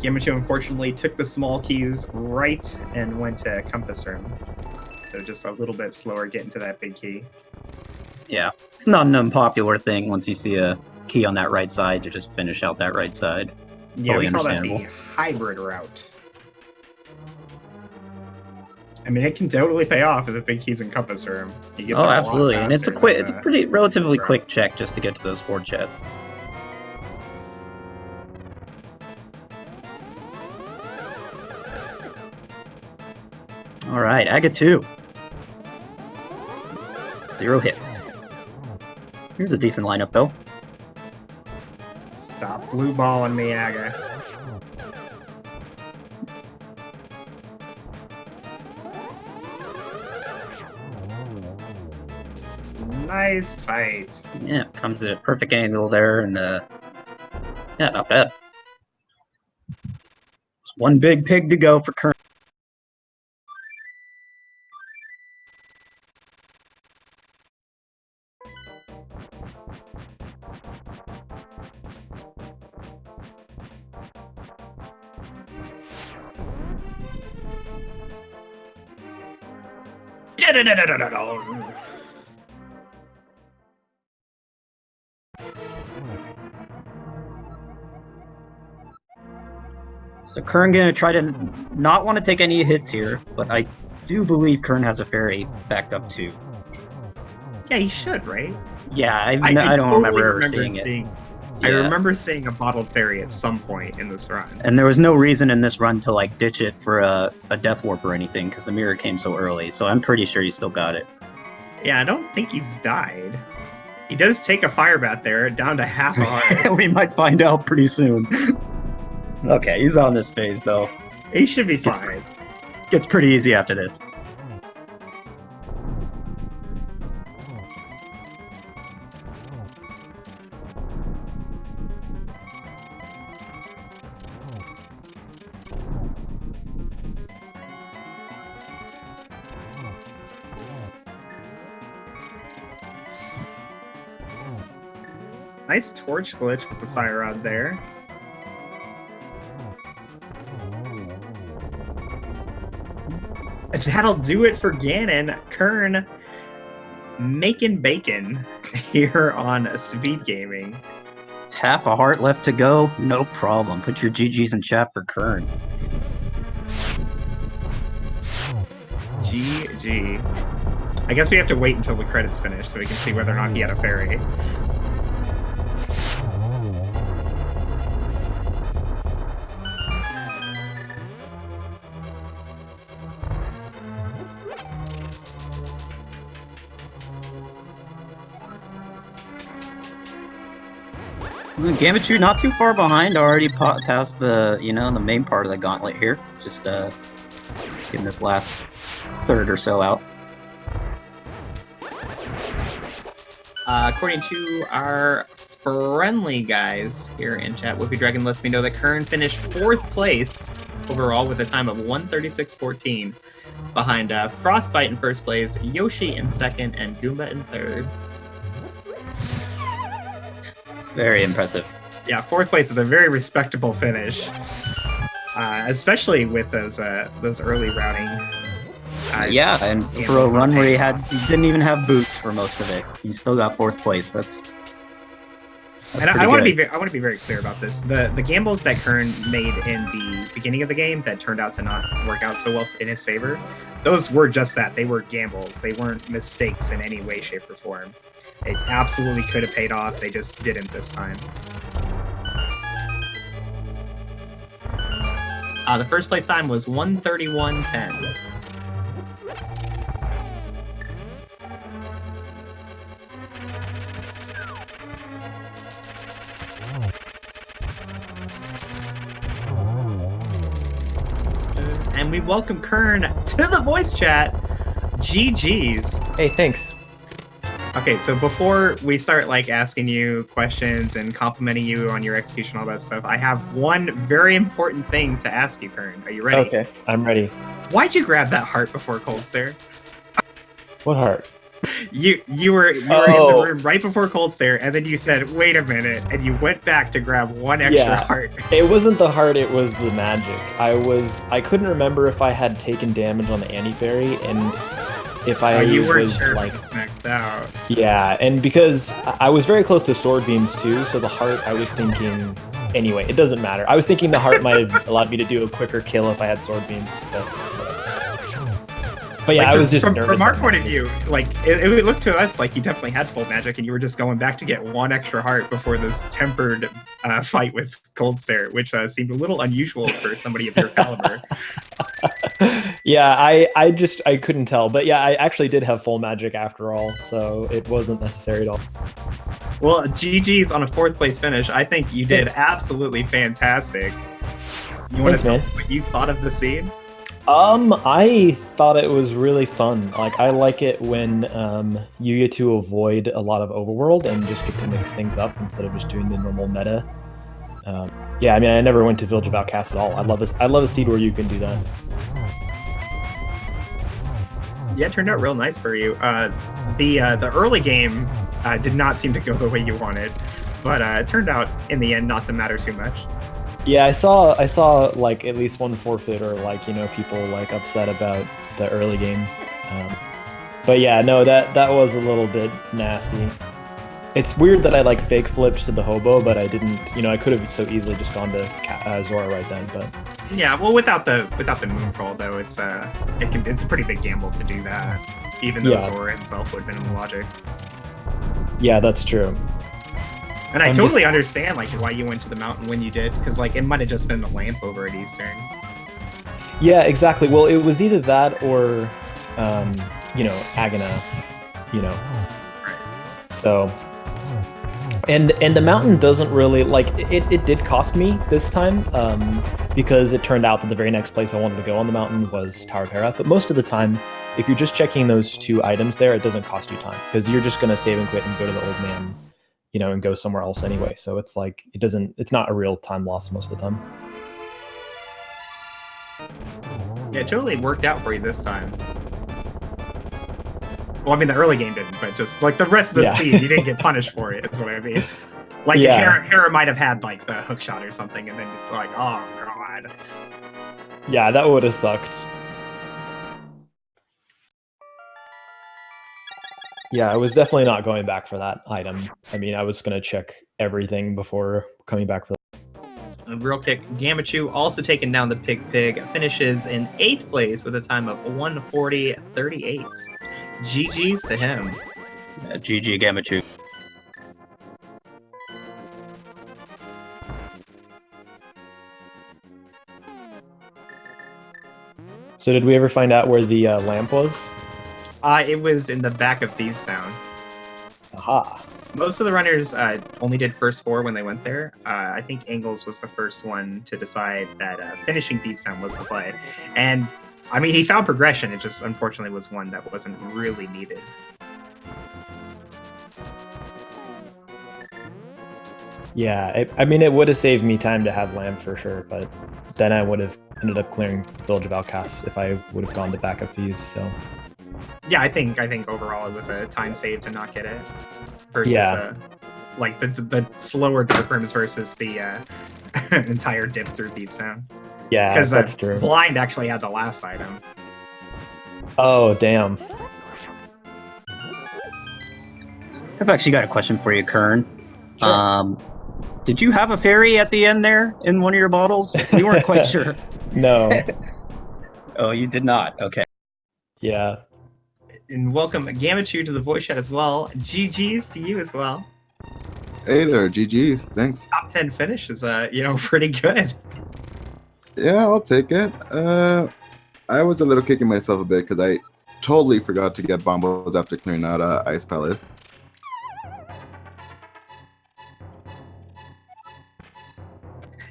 Gamacho unfortunately took the small keys right and went to Compass Room. So just a little bit slower getting to that big key. Yeah, it's not an unpopular thing once you see a key on that right side to just finish out that right side. Yeah, Totally we call that understandable. the hybrid route. I mean, it can totally pay off if the big key's in Compass Room. You get Oh, there a lot absolutely, and it's a faster it's a than pretty relatively route. quick check just to get to those 4 chests. All right, Aga 2. 0 hits. Here's a decent lineup, though. Stop blue balling me, Aga. Nice fight. Yeah, comes at a perfect angle there, and yeah, not bad. Just one big pig to go for Kern. So Kern gonna try to not want to take any hits here, but I do believe Kern has a fairy backed up too. Yeah, he should, right? Yeah, I don't totally remember ever seeing it. I remember seeing a bottled fairy at some point in this run. And there was no reason in this run to like ditch it for a Death Warp or anything because the mirror came so early. So I'm pretty sure he still got it. Yeah, I don't think he's died. He does take a fire bat there, down to half a heart. We might find out pretty soon. Okay, he's on this phase though. He should be fine. Gets pretty easy after this. Nice torch glitch with the fire rod there. That'll do it for Ganon. Kern making bacon here on Speed Gaming. Half a heart left to go, no problem. Put your GGs in chat for Kern. GG. I guess we have to wait until the credits finish so we can see whether or not he had a fairy. Gambit not too far behind, already past the, the main part of the gauntlet here. Just getting this last third or so out. According to our friendly guys here in chat, Whoopie Dragon lets me know that Kern finished 4th place overall with a time of 1:36.14, behind Frostbite in 1st place, Yoshi in 2nd, and Goomba in 3rd. Very impressive. Yeah, 4th place is a very respectable finish, especially with those early routing. Yeah, and for a run where he didn't even have boots for most of it, he still got 4th place. That's and I want to be very clear about this. The gambles that Kern made in the beginning of the game that turned out to not work out so well in his favor, those were just that. They were gambles. They weren't mistakes in any way, shape, or form. It absolutely could have paid off. They just didn't this time. The 1st place time was 1:31.10. And we welcome Kern to the voice chat. GG's. Hey, thanks. Okay, so before we start asking you questions and complimenting you on your execution, all that stuff, I have one very important thing to ask you, Kern. Are you ready? Okay, I'm ready. Why'd you grab that heart before Cold Stare? What heart? You were in the room right before Cold Stare, and then you said, "Wait a minute," and you went back to grab one extra heart. It wasn't the heart; it was the magic. I couldn't remember if I had taken damage on the anti-fairy, and if I you weren't was sure maxed out. Yeah, and because I was very close to sword beams too, so the heart I was thinking. Anyway, it doesn't matter. I was thinking the heart might have allowed me to do a quicker kill if I had sword beams. But yeah, I was just nervous. From our point of view, it looked to us like you definitely had full magic, and you were just going back to get one extra heart before this tempered fight with Cold Stare, which seemed a little unusual for somebody of your caliber. Yeah, I couldn't tell, but yeah, I actually did have full magic after all, so it wasn't necessary at all. Well, GG's on a 4th place finish. I think you did absolutely fantastic. You want to tell me what you thought of the scene? I thought it was really fun. I like it when you get to avoid a lot of overworld and just get to mix things up instead of just doing the normal meta. Yeah, I mean, I never went to Village of Outcasts at all. I love a seed where you can do that. Yeah, it turned out real nice for you. The early game did not seem to go the way you wanted, but it turned out in the end not to matter too much. Yeah, I saw at least one forfeit or people upset about the early game. But yeah, no, that was a little bit nasty. It's weird that I like fake flipped to the hobo, but I didn't. You know, I could have so easily just gone to Zora right then. But Yeah, well, without the moon crawl though, it's a pretty big gamble to do that. Even though Yeah. Zora himself would have been in logic. yeah, that's true. And I I'm totally understand like why you went to the mountain when you did, because like it might have just been the lamp over at Eastern. Yeah, exactly. Well, it was either that or, you know, Agana, you know. So, and the mountain doesn't really like it did cost me this time, because it turned out that the very next place I wanted to go on the mountain was Tower Terra. But most of the time, if you're just checking those 2 items there, it doesn't cost you time because you're just gonna save and quit and go to the old man, you know, and go somewhere else anyway. So it's like it's not a real time loss most of the time. Yeah, it totally worked out for you this time. Well, I mean, the early game didn't, but just like the rest of the Yeah. scene, you didn't get punished for it. That's what I mean. Like Yeah. Hera might have had like the hook shot or something, and then like, oh god. Yeah, that would have sucked. Yeah, I was definitely not going back for that item. I mean, I was going to check everything before coming back for that. And real quick, Gamachu also taking down the Pig, finishes in 8th place with a time of 1:40.38. GG's to him. GG Gamachu. So did we ever find out where the lamp was? It was in the back of Thieves Town. Aha. Most of the runners only did first 4 when they went there. I think Angles was the first one to decide that finishing Thieves Town was the play. And, I mean, he found progression. It just, unfortunately, was one that wasn't really needed. Yeah, I mean, it would have saved me time to have lamp for sure, but then I would have ended up clearing Village of Outcasts if I would have gone to back of Thieves, so... Yeah, I think overall it was a time save to not get it. Versus, Yeah. like, the slower Dark Rooms versus the entire dip through Thieves Town. Yeah, Because that's true. Blind actually had the last item. Oh, damn. I've actually got a question for you, Kern. Sure. Did you have a fairy at the end there in one of your bottles? We weren't quite sure. No. Oh, you did not. Okay. Yeah. And welcome Gamachu to the voice chat as well. GG's to you as well. Hey there, GG's. Thanks. Top 10 finish is pretty good. Yeah, I'll take it. I was a little kicking myself a bit because I totally forgot to get bombos after clearing out Ice Palace.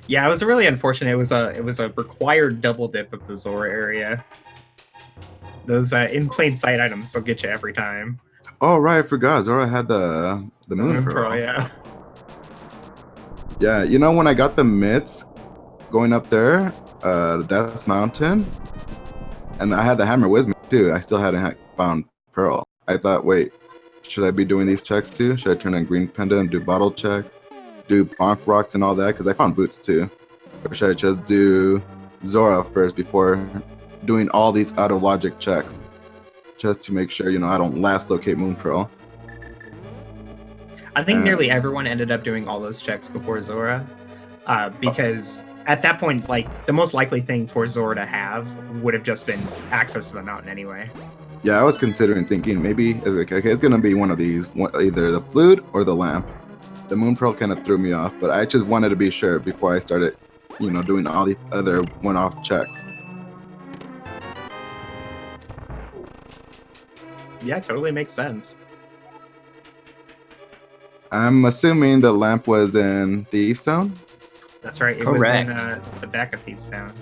Yeah, it was really unfortunate. It was a required double dip of the Zora area. Those in plain sight items will get you every time. Oh right, I forgot. Zora had the moon pearl. Yeah. Yeah, you know when I got the mitts going up there, Death Mountain, and I had the hammer with me too. I still hadn't found pearl. I thought, wait, should I be doing these checks too? Should I turn on green pendant, do bottle checks, do bonk rocks and all that? Because I found boots too. Or should I just do Zora first before doing all these out of logic checks, just to make sure I don't last locate moon pearl? I think nearly everyone ended up doing all those checks before Zora, because at that point, like, the most likely thing for Zora to have would have just been access to the mountain anyway. Yeah, I was thinking maybe it's gonna be one of these, either the flute or the lamp. The moon pearl kind of threw me off, but I just wanted to be sure before I started, doing all these other one-off checks. Yeah, totally makes sense. I'm assuming the lamp was in Thieves Town. That's right. It Correct. was in the back of Thieves Town.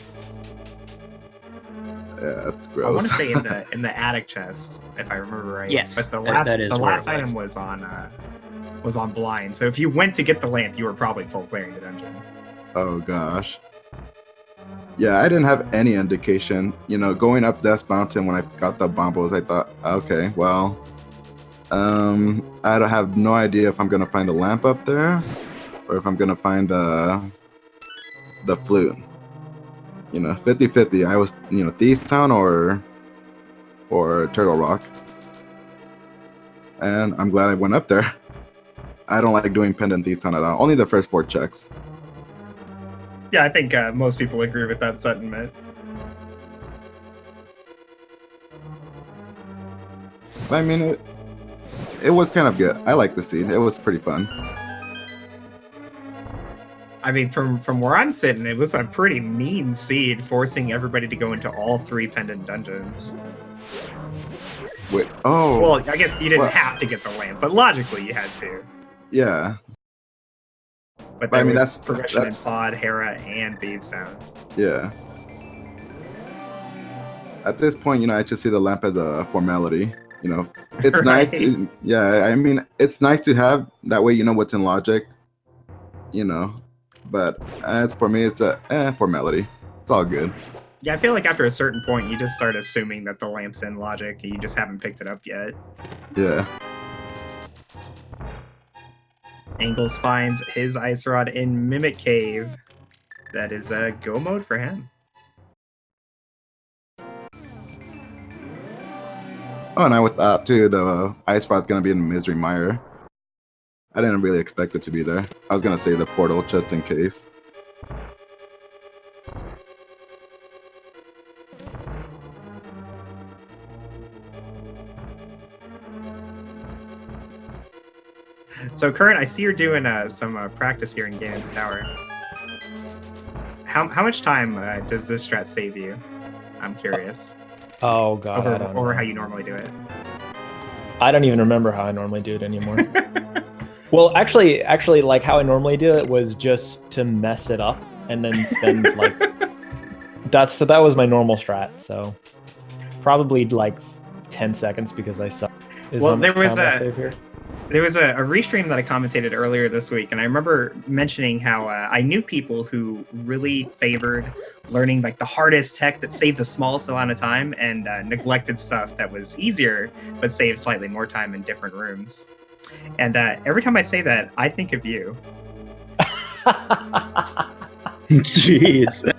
Yeah, that's I want gross. to say in the attic chest, if I remember right. Yes, But the that is where last it was. item was on blind. So if you went to get the lamp, you were probably full clearing the dungeon. Oh gosh. Yeah, I didn't have any indication. Going up Death Mountain when I got the bombos, I thought, okay, well, I don't have no idea if I'm gonna find the lamp up there, or if I'm gonna find the flute. 50-50. I was, Thieves Town or Turtle Rock. and I'm glad I went up there. I don't like doing Pendant Thief Town at all. Only the first 4 checks. Yeah, I think most people agree with that sentiment. I mean, it was kind of good. I like the scene. It was pretty fun. I mean, from where I'm sitting, it was a pretty mean seed, forcing everybody to go into all 3 pendant dungeons. Wait, oh. Well, I guess you didn't have to get the lamp, but logically you had to. Yeah. But there I mean, was that's progression in Pod, Hera, and Thieves Town. Yeah. At this point, I just see the lamp as a formality. It's nice to, yeah, I mean, it's nice to have, that way you know what's in logic, but as for me, it's a formality. It's all good. Yeah, I feel like after a certain point, you just start assuming that the lamp's in logic, and you just haven't picked it up yet. Yeah. Angles finds his ice rod in Mimic Cave. That is a go mode for him. Oh, and I would thought too, the ice rod's gonna be in Misery Mire. I didn't really expect it to be there. I was gonna save the portal just in case. So, Current, I see you're doing some practice here in Ganon's Tower. How much time does this strat save you? I'm curious. Oh god, I don't Or know. how you normally do it. I don't even remember how I normally do it anymore. Well, actually, like how I normally do it was just to mess it up and then spend like that was my normal strat. So probably like 10 seconds because I suck. Well, there was a restream that I commentated earlier this week, and I remember mentioning how I knew people who really favored learning like the hardest tech that saved the smallest amount of time and neglected stuff that was easier but saved slightly more time in different rooms. And every time I say that, I think of you. Jeez.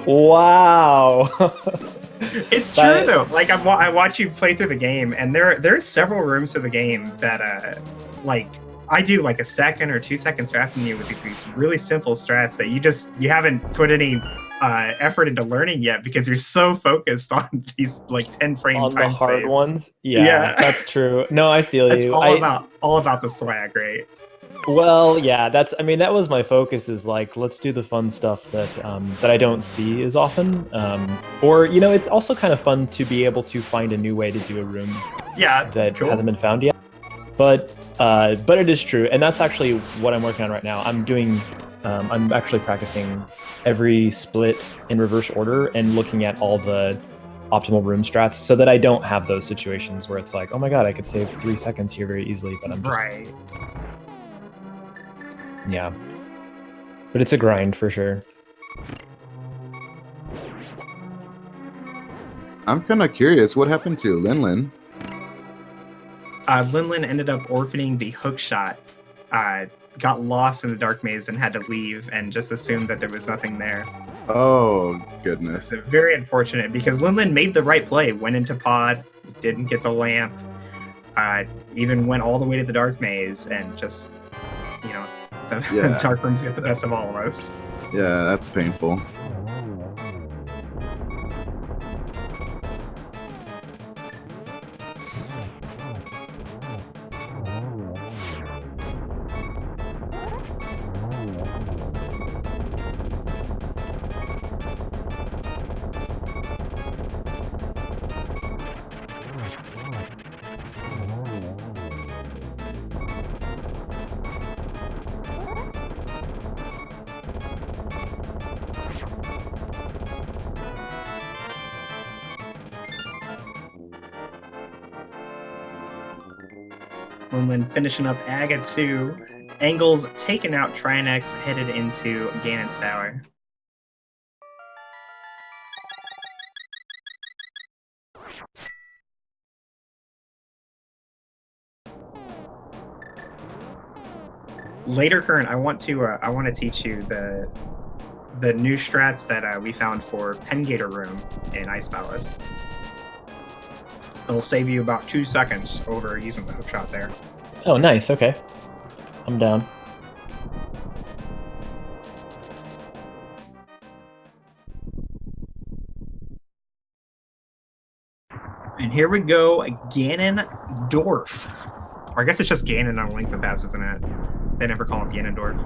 Wow. It's true though. Like I watch you play through the game, and there's several rooms through the game that like I do like a second or 2 seconds faster than you with these really simple strats that you haven't put any effort into learning yet because you're so focused on these like 10 frame on time the hard saves. ones. Yeah, that's true. No, I feel It's you. all about the swag, right? Well, yeah, that was my focus is like, let's do the fun stuff that I don't see as often. Or, it's also kind of fun to be able to find a new way to do a room that cool. hasn't been found yet. But it is true. And that's actually what I'm working on right now. I'm actually practicing every split in reverse order and looking at all the optimal room strats so that I don't have those situations where it's like, oh my god, I could save 3 seconds here very easily, but I'm just... Right. Yeah. But it's a grind for sure. I'm kind of curious, what happened to Linlin? Linlin ended up orphaning the hook shot, got lost in the dark maze and had to leave and just assumed that there was nothing there. Oh, goodness. It's very unfortunate because Linlin made the right play, went into pod, didn't get the lamp, even went all the way to the dark maze and just, the dark rooms get the best of all of us. Yeah, that's painful. Linlin finishing up Aga 2. Angles taken out Trinex, headed into Ganon's Tower. Later, Current, I want to teach you the new strats that we found for Pengator Room in Ice Palace. It'll save you about 2 seconds over using the hook shot there. Oh, nice. Okay. I'm down. And here we go, Ganondorf. Or I guess it's just Ganon on Link of the Past, isn't it? They never call him Ganondorf.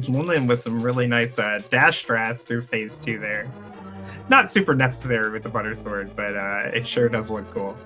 Lin with some really nice dash strats through phase 2 there. Not super necessary with the butter sword, but it sure does look cool.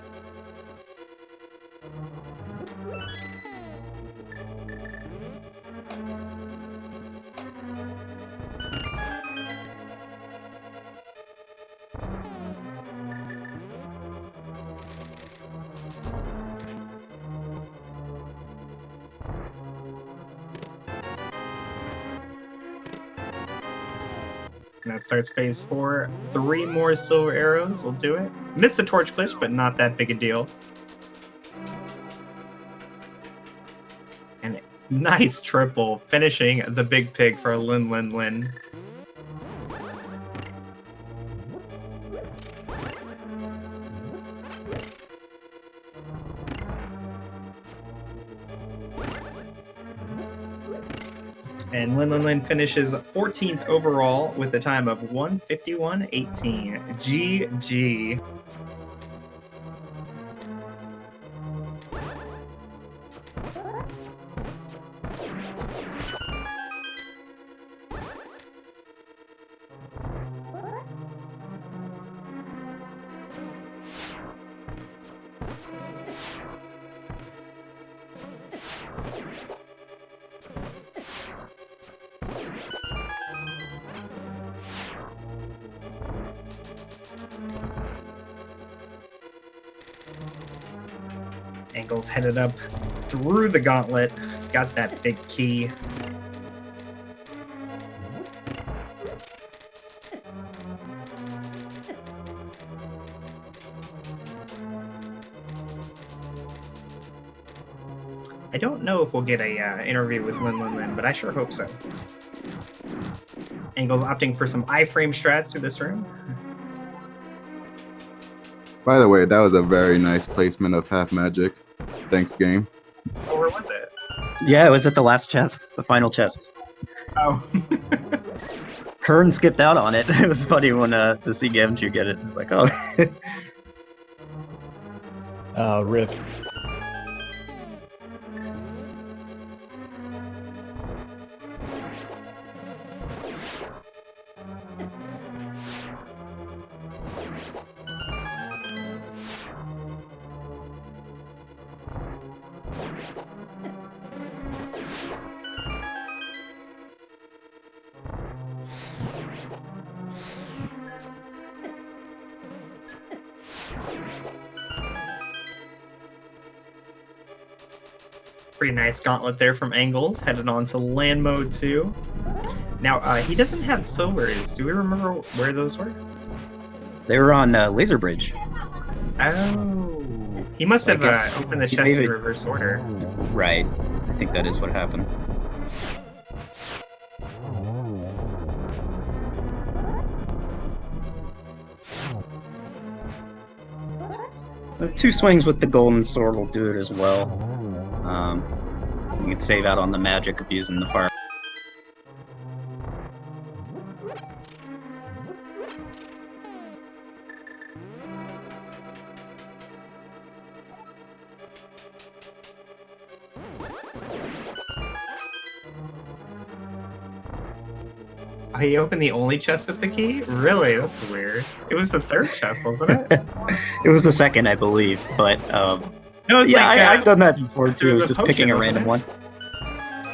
And that starts phase 4. 3 more silver arrows will do it. Missed the torch glitch, but not that big a deal. And nice triple, finishing the big pig for Lin. And Lin finishes 14th overall with a time of 1:51.18. GG. Angles headed up through the gauntlet, got that big key. I don't know if we'll get a interview with Lin, but I sure hope so. Angles opting for some iframe strats through this room. By the way, that was a very nice placement of half magic. Thanks, game. Oh, where was it? Yeah, it was at the last chest, the final chest. Oh. Kern skipped out on it. It was funny when to see Gamchu get it. It's like, oh. Rip. Pretty nice gauntlet there from Angles, headed on to land mode 2. Now, he doesn't have silvers. Do we remember where those were? They were on Laser Bridge. Oh. He must have opened the chest in reverse order. Right. I think that is what happened. The 2 swings with the golden sword will do it as well. You can save out on the magic of using the fire. Oh, he opened the only chest with the key? Really? That's weird. It was the third chest, wasn't it? It was the second, I believe, but No, it's yeah, like, I've done that before was too, a just potion, picking a wasn't random it? one.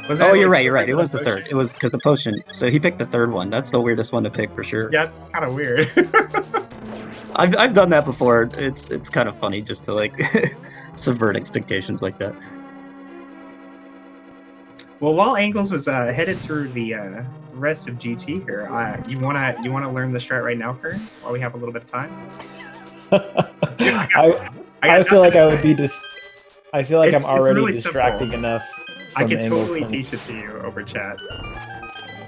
Was Oh, that you're like- right, you're right. It was the potion? third. It was because the potion. So he picked the third one. That's the weirdest one to pick for sure. Yeah, it's kind of weird. I've done that before. It's kind of funny just to like subvert expectations like that. Well, while Angles is headed through the rest of GT here, you wanna learn the strat right now, Kern, while we have a little bit of time? I feel like I would be I feel like It's I'm already really distracting simple. enough I from could Engel's totally finish. teach it to you over chat.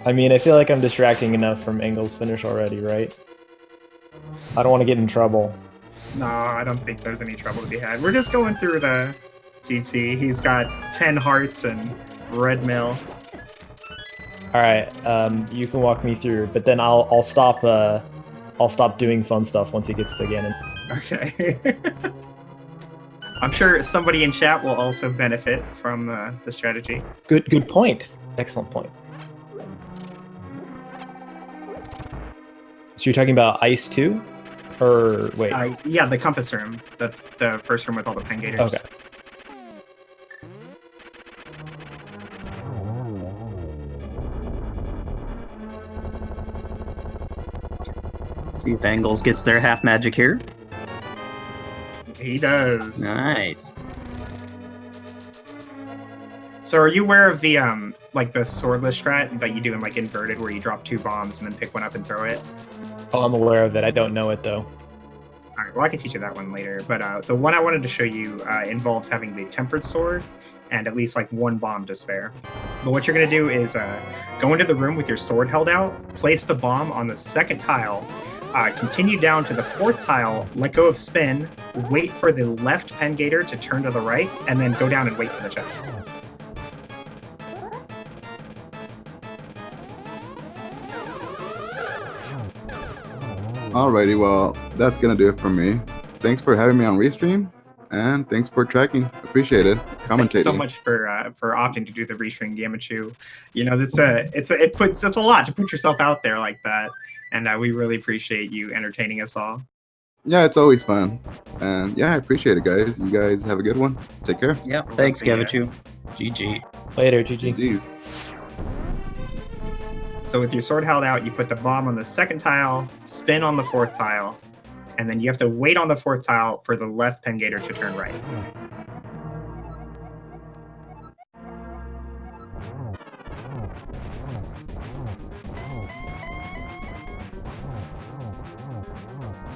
I mean, I feel like I'm distracting enough from Engel's finish already, right? I don't want to get in trouble. No, I don't think there's any trouble to be had. We're just going through the GT. He's got 10 hearts and red mill. All right, you can walk me through, but then I'll stop. I'll stop doing fun stuff once he gets to Ganon. Okay. I'm sure somebody in chat will also benefit from the strategy. Good point. Excellent point. So you're talking about Ice 2? Or wait. Yeah, the compass room. The first room with all the pen gators. Okay. See if Angles gets their half magic here. He does. Nice. So are you aware of the like the swordless strat that you do in like inverted where you drop 2 bombs and then pick one up and throw it? Oh, I'm aware of it. I don't know it though. All right, well, I can teach you that one later. But the one I wanted to show you involves having the tempered sword and at least like 1 bomb to spare. But what you're going to do is go into the room with your sword held out, place the bomb on the 2nd tile, continue down to the 4th tile, let go of spin, wait for the left pen gator to turn to the right, and then go down and wait for the chest. Alrighty, well, that's gonna do it for me. Thanks for having me on Restream, and thanks for tracking. Appreciate it. Commentating. Thanks so much for opting to do the restring Gamachu. You know, it's a lot to put yourself out there like that, and we really appreciate you entertaining us all. Yeah, it's always fun, and yeah, I appreciate it, guys. You guys have a good one. Take care. Yep. Thanks, see ya. Gavachu. GG. Later, GG. GG's. So with your sword held out, you put the bomb on the 2nd tile, spin on the 4th tile, and then you have to wait on the 4th tile for the left pen gator to turn right.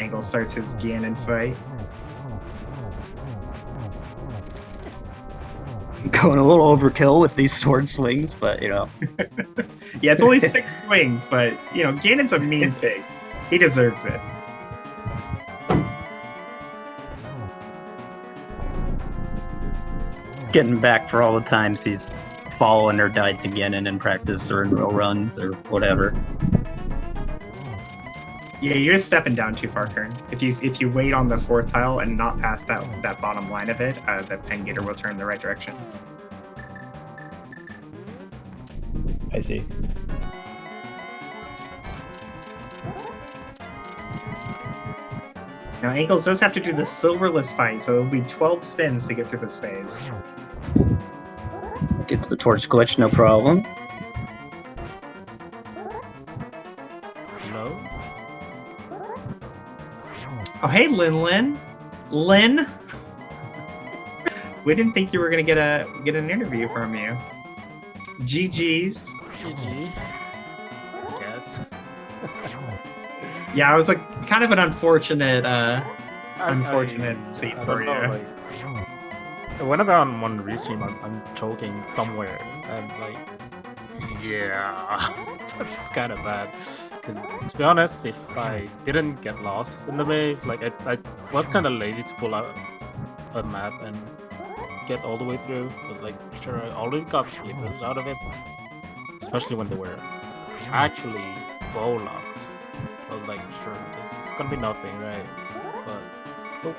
Angle starts his Ganon fight. Going a little overkill with these sword swings, but you know. Yeah, it's only 6 swings, but you know, Ganon's a mean pig. He deserves it. He's getting back for all the times he's fallen or died to Ganon in practice or in real runs or whatever. Yeah, you're just stepping down too far, Kern. If you wait on the 4th tile and not past that bottom line of it, the pen gator will turn in the right direction. I see. Now, Ankles does have to do the silverless fight, so it'll be 12 spins to get through this phase. Gets the torch glitch, no problem. Hello? Oh, hey, Lin. Lin? We didn't think you were gonna get an interview from you. GG's. GG. Yes. Yeah, it was kind of an unfortunate Unfortunate seat for you. Whenever I'm on restream, I'm choking somewhere, and like, yeah, that's kind of bad. Because to be honest, if I didn't get lost in the maze, like I was kind of lazy to pull out a map and get all the way through. I was like, sure, I already got flippers out of it, especially when they were actually bow locked. I was like, sure, this is gonna be nothing, right? But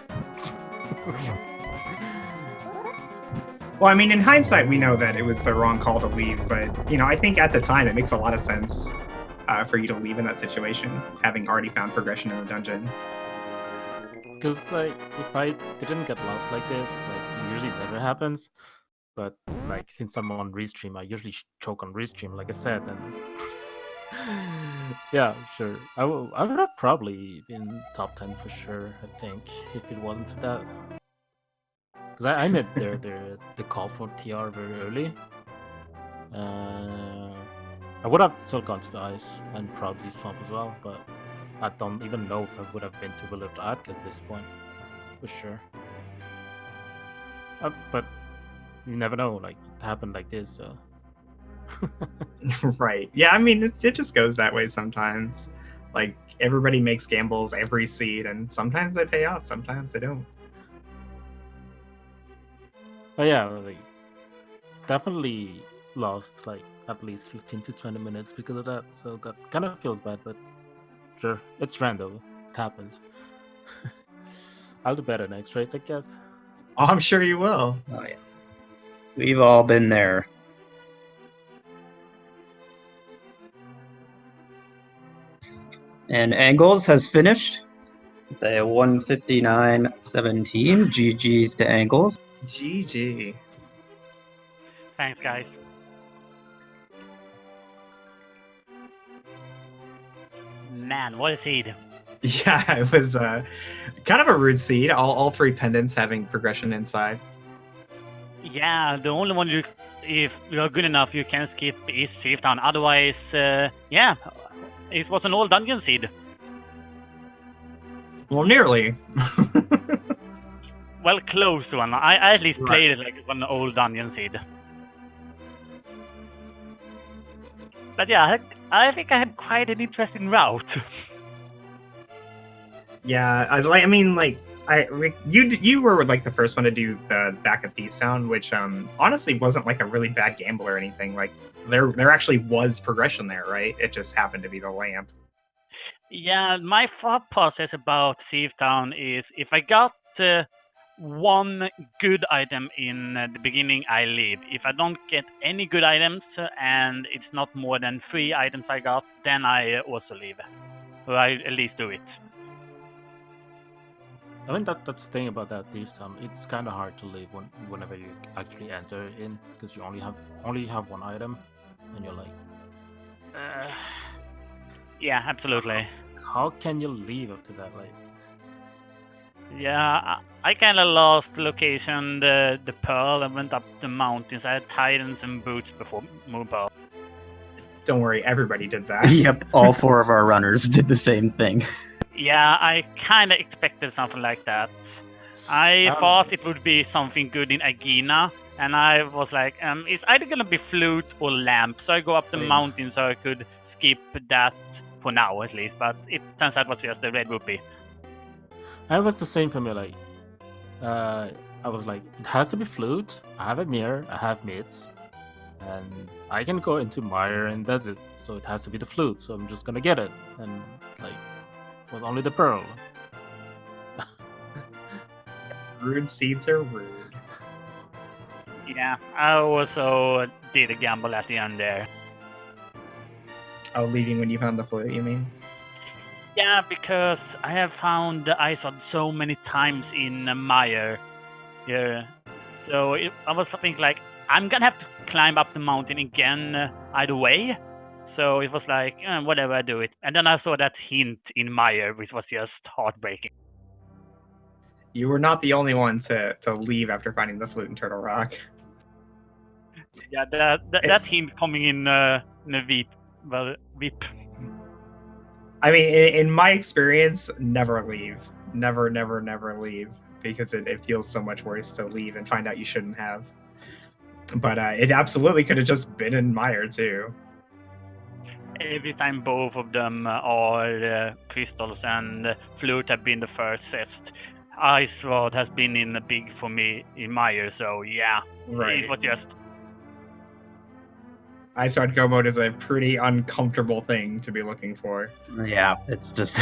Well, I mean, in hindsight, we know that it was the wrong call to leave, but, you know, I think at the time it makes a lot of sense for you to leave in that situation, having already found progression in the dungeon. because, like, if I didn't get lost like this, like, it usually never happens. But, like, since I'm on restream, I usually choke on restream, like I said, and yeah, sure. I would have probably been top 10 for sure, I think, if it wasn't for that. Because I made the call for TR very early. I would have still gone to the ice and probably swamp as well, but I don't even know if I would have been too willing to add at this point, for sure. But you never know. Like it happened like this. So. Right. Yeah, I mean, it just goes that way sometimes. Like, everybody makes gambles every seed, and sometimes they pay off, sometimes they don't. But yeah, like, definitely lost like at least 15 to 20 minutes because of that. So that kind of feels bad, but sure, it's random. It happens. I'll do better next race, I guess. Oh, I'm sure you will. Oh yeah, we've all been there. And Angles has finished. The 159.17. GG's to Angles. GG. Thanks, guys. Man, what a seed. Yeah, it was kind of a rude seed. All three pendants having progression inside. Yeah, the only one if you're good enough, you can skip is Thief Town. Otherwise, yeah, it was an old dungeon seed. Well, nearly. Well, close to one. I at least Right. played it like an old dungeon seed. But yeah, I think I had quite an interesting route. Yeah, I mean, like you were like the first one to do the back of Thief Sound, which honestly wasn't like a really bad gamble or anything. Like there actually was progression there, right? It just happened to be the lamp. Yeah, my thought process about Thief Town is if I got one good item in the beginning, I leave. If I don't get any good items and it's not more than 3 items I got, then I also leave. Or I at least do it. I mean that's the thing about that this time. It's kind of hard to leave whenever you actually enter in because you only have one item, and you're like, Yeah, absolutely. how can you leave after that? Like, Yeah, I kind of lost location, the pearl, and went up the mountains. I had tidings and boots before Moon Pearl. Don't worry, everybody did that. Yep, all 4 of our runners did the same thing. Yeah, I kind of expected something like that. I thought it would be something good in Agina, and I was like, it's either gonna be flute or lamp. So I go up the Same. mountain so I could skip that for now at least. But it turns out it was just the red rupee. and it was the same for me. Like, I was like, it has to be flute. I have a mirror. I have mitts, and I can go into mire and does it. So it has to be the flute. So I'm just gonna get it, and like, it was only the pearl. Rude seeds are rude. Yeah, I also did a gamble at the end there. Oh, leaving when you found the flute, you mean? Yeah, because I have found the Isod so many times in Mire. Yeah. So I was thinking like, I'm gonna have to climb up the mountain again either way. So it was like, whatever, I do it. And then I saw that hint in Mire, which was just heartbreaking. You were not the only one to leave after finding the flute in Turtle Rock. Yeah, that It's- hint coming in a Veep. Well, Veep. I mean, in my experience, never leave. Never leave. Because it feels so much worse to leave and find out you shouldn't have. But it absolutely could have just been in Mire, too. Every time both of them are crystals and flute have been the first set. Ice Rod has been in a big for me in Mire, so yeah, Right. it was just Ice Rod Go mode is a pretty uncomfortable thing to be looking for. Yeah, it's just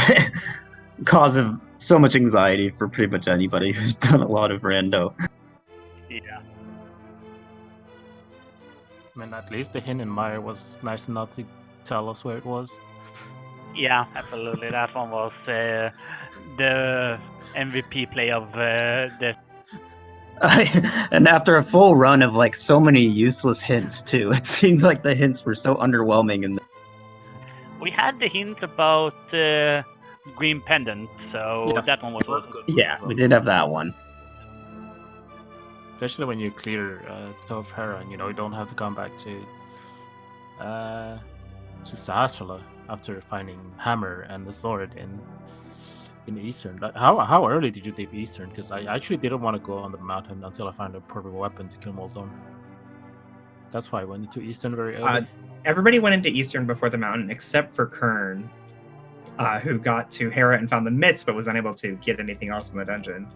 cause of so much anxiety for pretty much anybody who's done a lot of rando. yeah. I mean, at least the hint in mire was nice enough to tell us where it was. Yeah, absolutely. That one was the MVP play of the. And after a full run of like so many useless hints too, it seemed like the hints were so underwhelming. And We had the hint about Green Pendant, so Yes, that one was it was also good. yeah, we did have that one. Especially when you clear Toe of Hera, and you don't have to come back to Sahasrara after finding hammer and the sword in in Eastern. Like, how early did you take Eastern? Because I actually didn't want to go on the mountain until I found a perfect weapon to kill Molzone. That's why I went into Eastern very early. Everybody went into Eastern before the mountain except for Kern, who got to Hera and found the mitts, but was unable to get anything else in the dungeon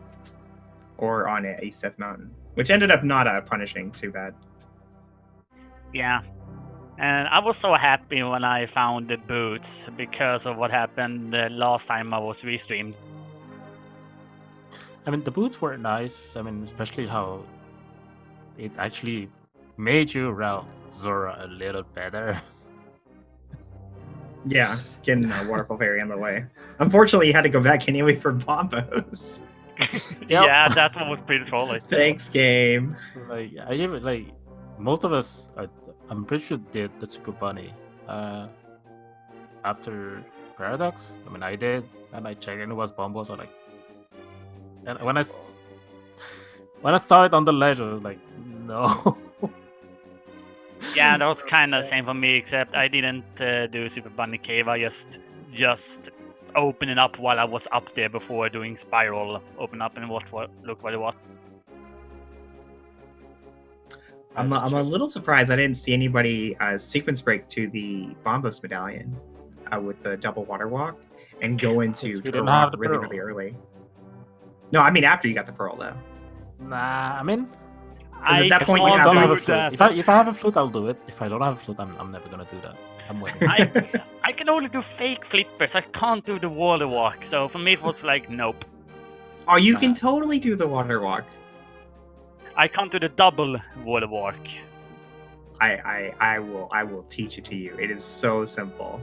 or on a Sith mountain, which ended up not punishing too bad. Yeah. And I was so happy when I found the boots because of what happened the last time I was restreamed. I mean, the boots were nice. I mean, especially how it actually made you route Zora a little better. Yeah, getting a waterfall fairy in the way. Unfortunately, you had to go back anyway for bombos. Yeah, that one was pretty trolly. Thanks, game. Like, I even like most of us. I'm pretty sure did the Super Bunny after Paradox. I mean, I did, and I checked, and it was bombos. So like, and when I saw it on the ledge, I was like, no. Yeah, that was kind of the same for me, except I didn't do Super Bunny Cave. I just opened it up while I was up there before doing Spiral. Open up and look what it was. I'm a little surprised I didn't see anybody sequence break to the Bombos medallion with the double water walk and go into Turok really early. No, I mean after you got the pearl though. Nah, I mean, at that point you don't have have a flute. If I have a flute, I'll do it. If I don't have a flute, I'm never gonna do that. I'm waiting. I can only do fake flippers. I can't do the water walk. So for me, it was like nope. Oh, you can totally do the water walk. I can't do the double water walk. I will teach it to you. It is so simple.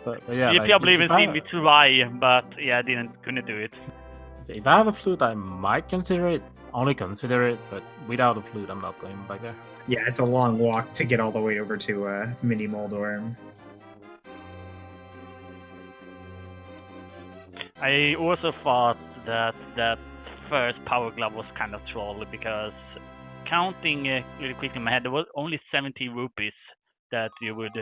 But yeah, you like, probably even seen me try, but yeah, I couldn't do it. If I have a flute, I might consider it. Only consider it, but without a flute, I'm not going back there. Yeah, it's a long walk to get all the way over to Mini Moldorm. I also thought that first Power Glove was kind of troll because counting really quickly in my head, there was only 70 rupees that you would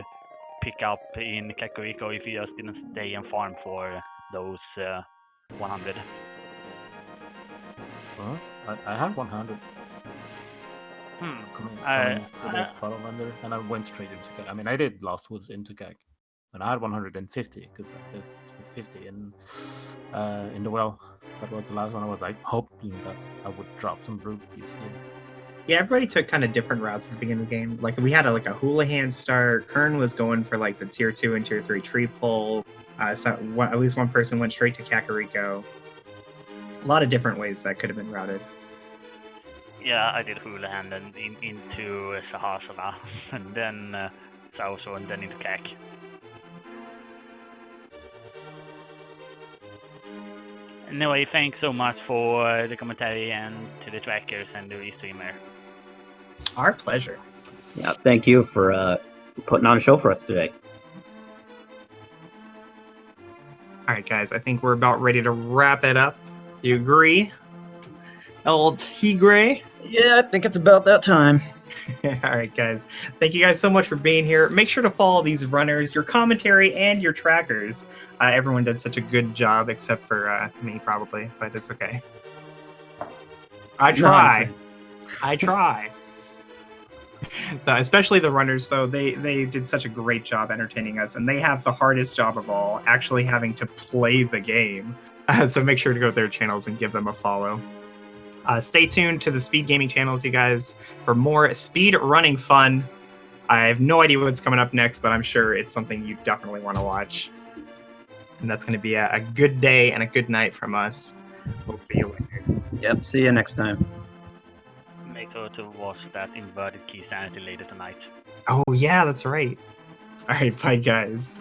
pick up in Kakariko if you just didn't stay and farm for those 100. Huh? I had 100. Coming to the bottom under, and I went straight into Gag. I mean, I did Last Woods into Gag, and I had 150 because there's 50 in the well. That was the last one. I was like hoping that I would drop some rupees here. Yeah, everybody took kind of different routes at the beginning of the game. Like we had a Houlihan start. Kern was going for like the tier 2 and tier 3 tree pull. So at least one person went straight to Kakariko. A lot of different ways that could have been routed. Yeah, I did Houlihan and into Sahasana, and then Sauso, and then into Kak. Anyway, thanks so much for the commentary and to the trackers and the restreamer. Our pleasure. Yeah, thank you for putting on a show for us today. All right, guys, I think we're about ready to wrap it up. You agree? El Tigre? Yeah, I think it's about that time. All right, guys. Thank you guys so much for being here. Make sure to follow these runners, your commentary, and your trackers. Everyone did such a good job, except for me, probably, but it's okay. I try. I try. Especially the runners, though. They did such a great job entertaining us, and they have the hardest job of all, actually having to play the game. So make sure to go to their channels and give them a follow. Stay tuned to the Speed Gaming channels, you guys, for more speed running fun. I have no idea what's coming up next, but I'm sure it's something you definitely want to watch. And that's going to be a good day and a good night from us. We'll see you later. Yep, see you next time. Make sure to watch that Inverted Key Sanity later tonight. Oh, yeah, that's right. All right, bye, guys.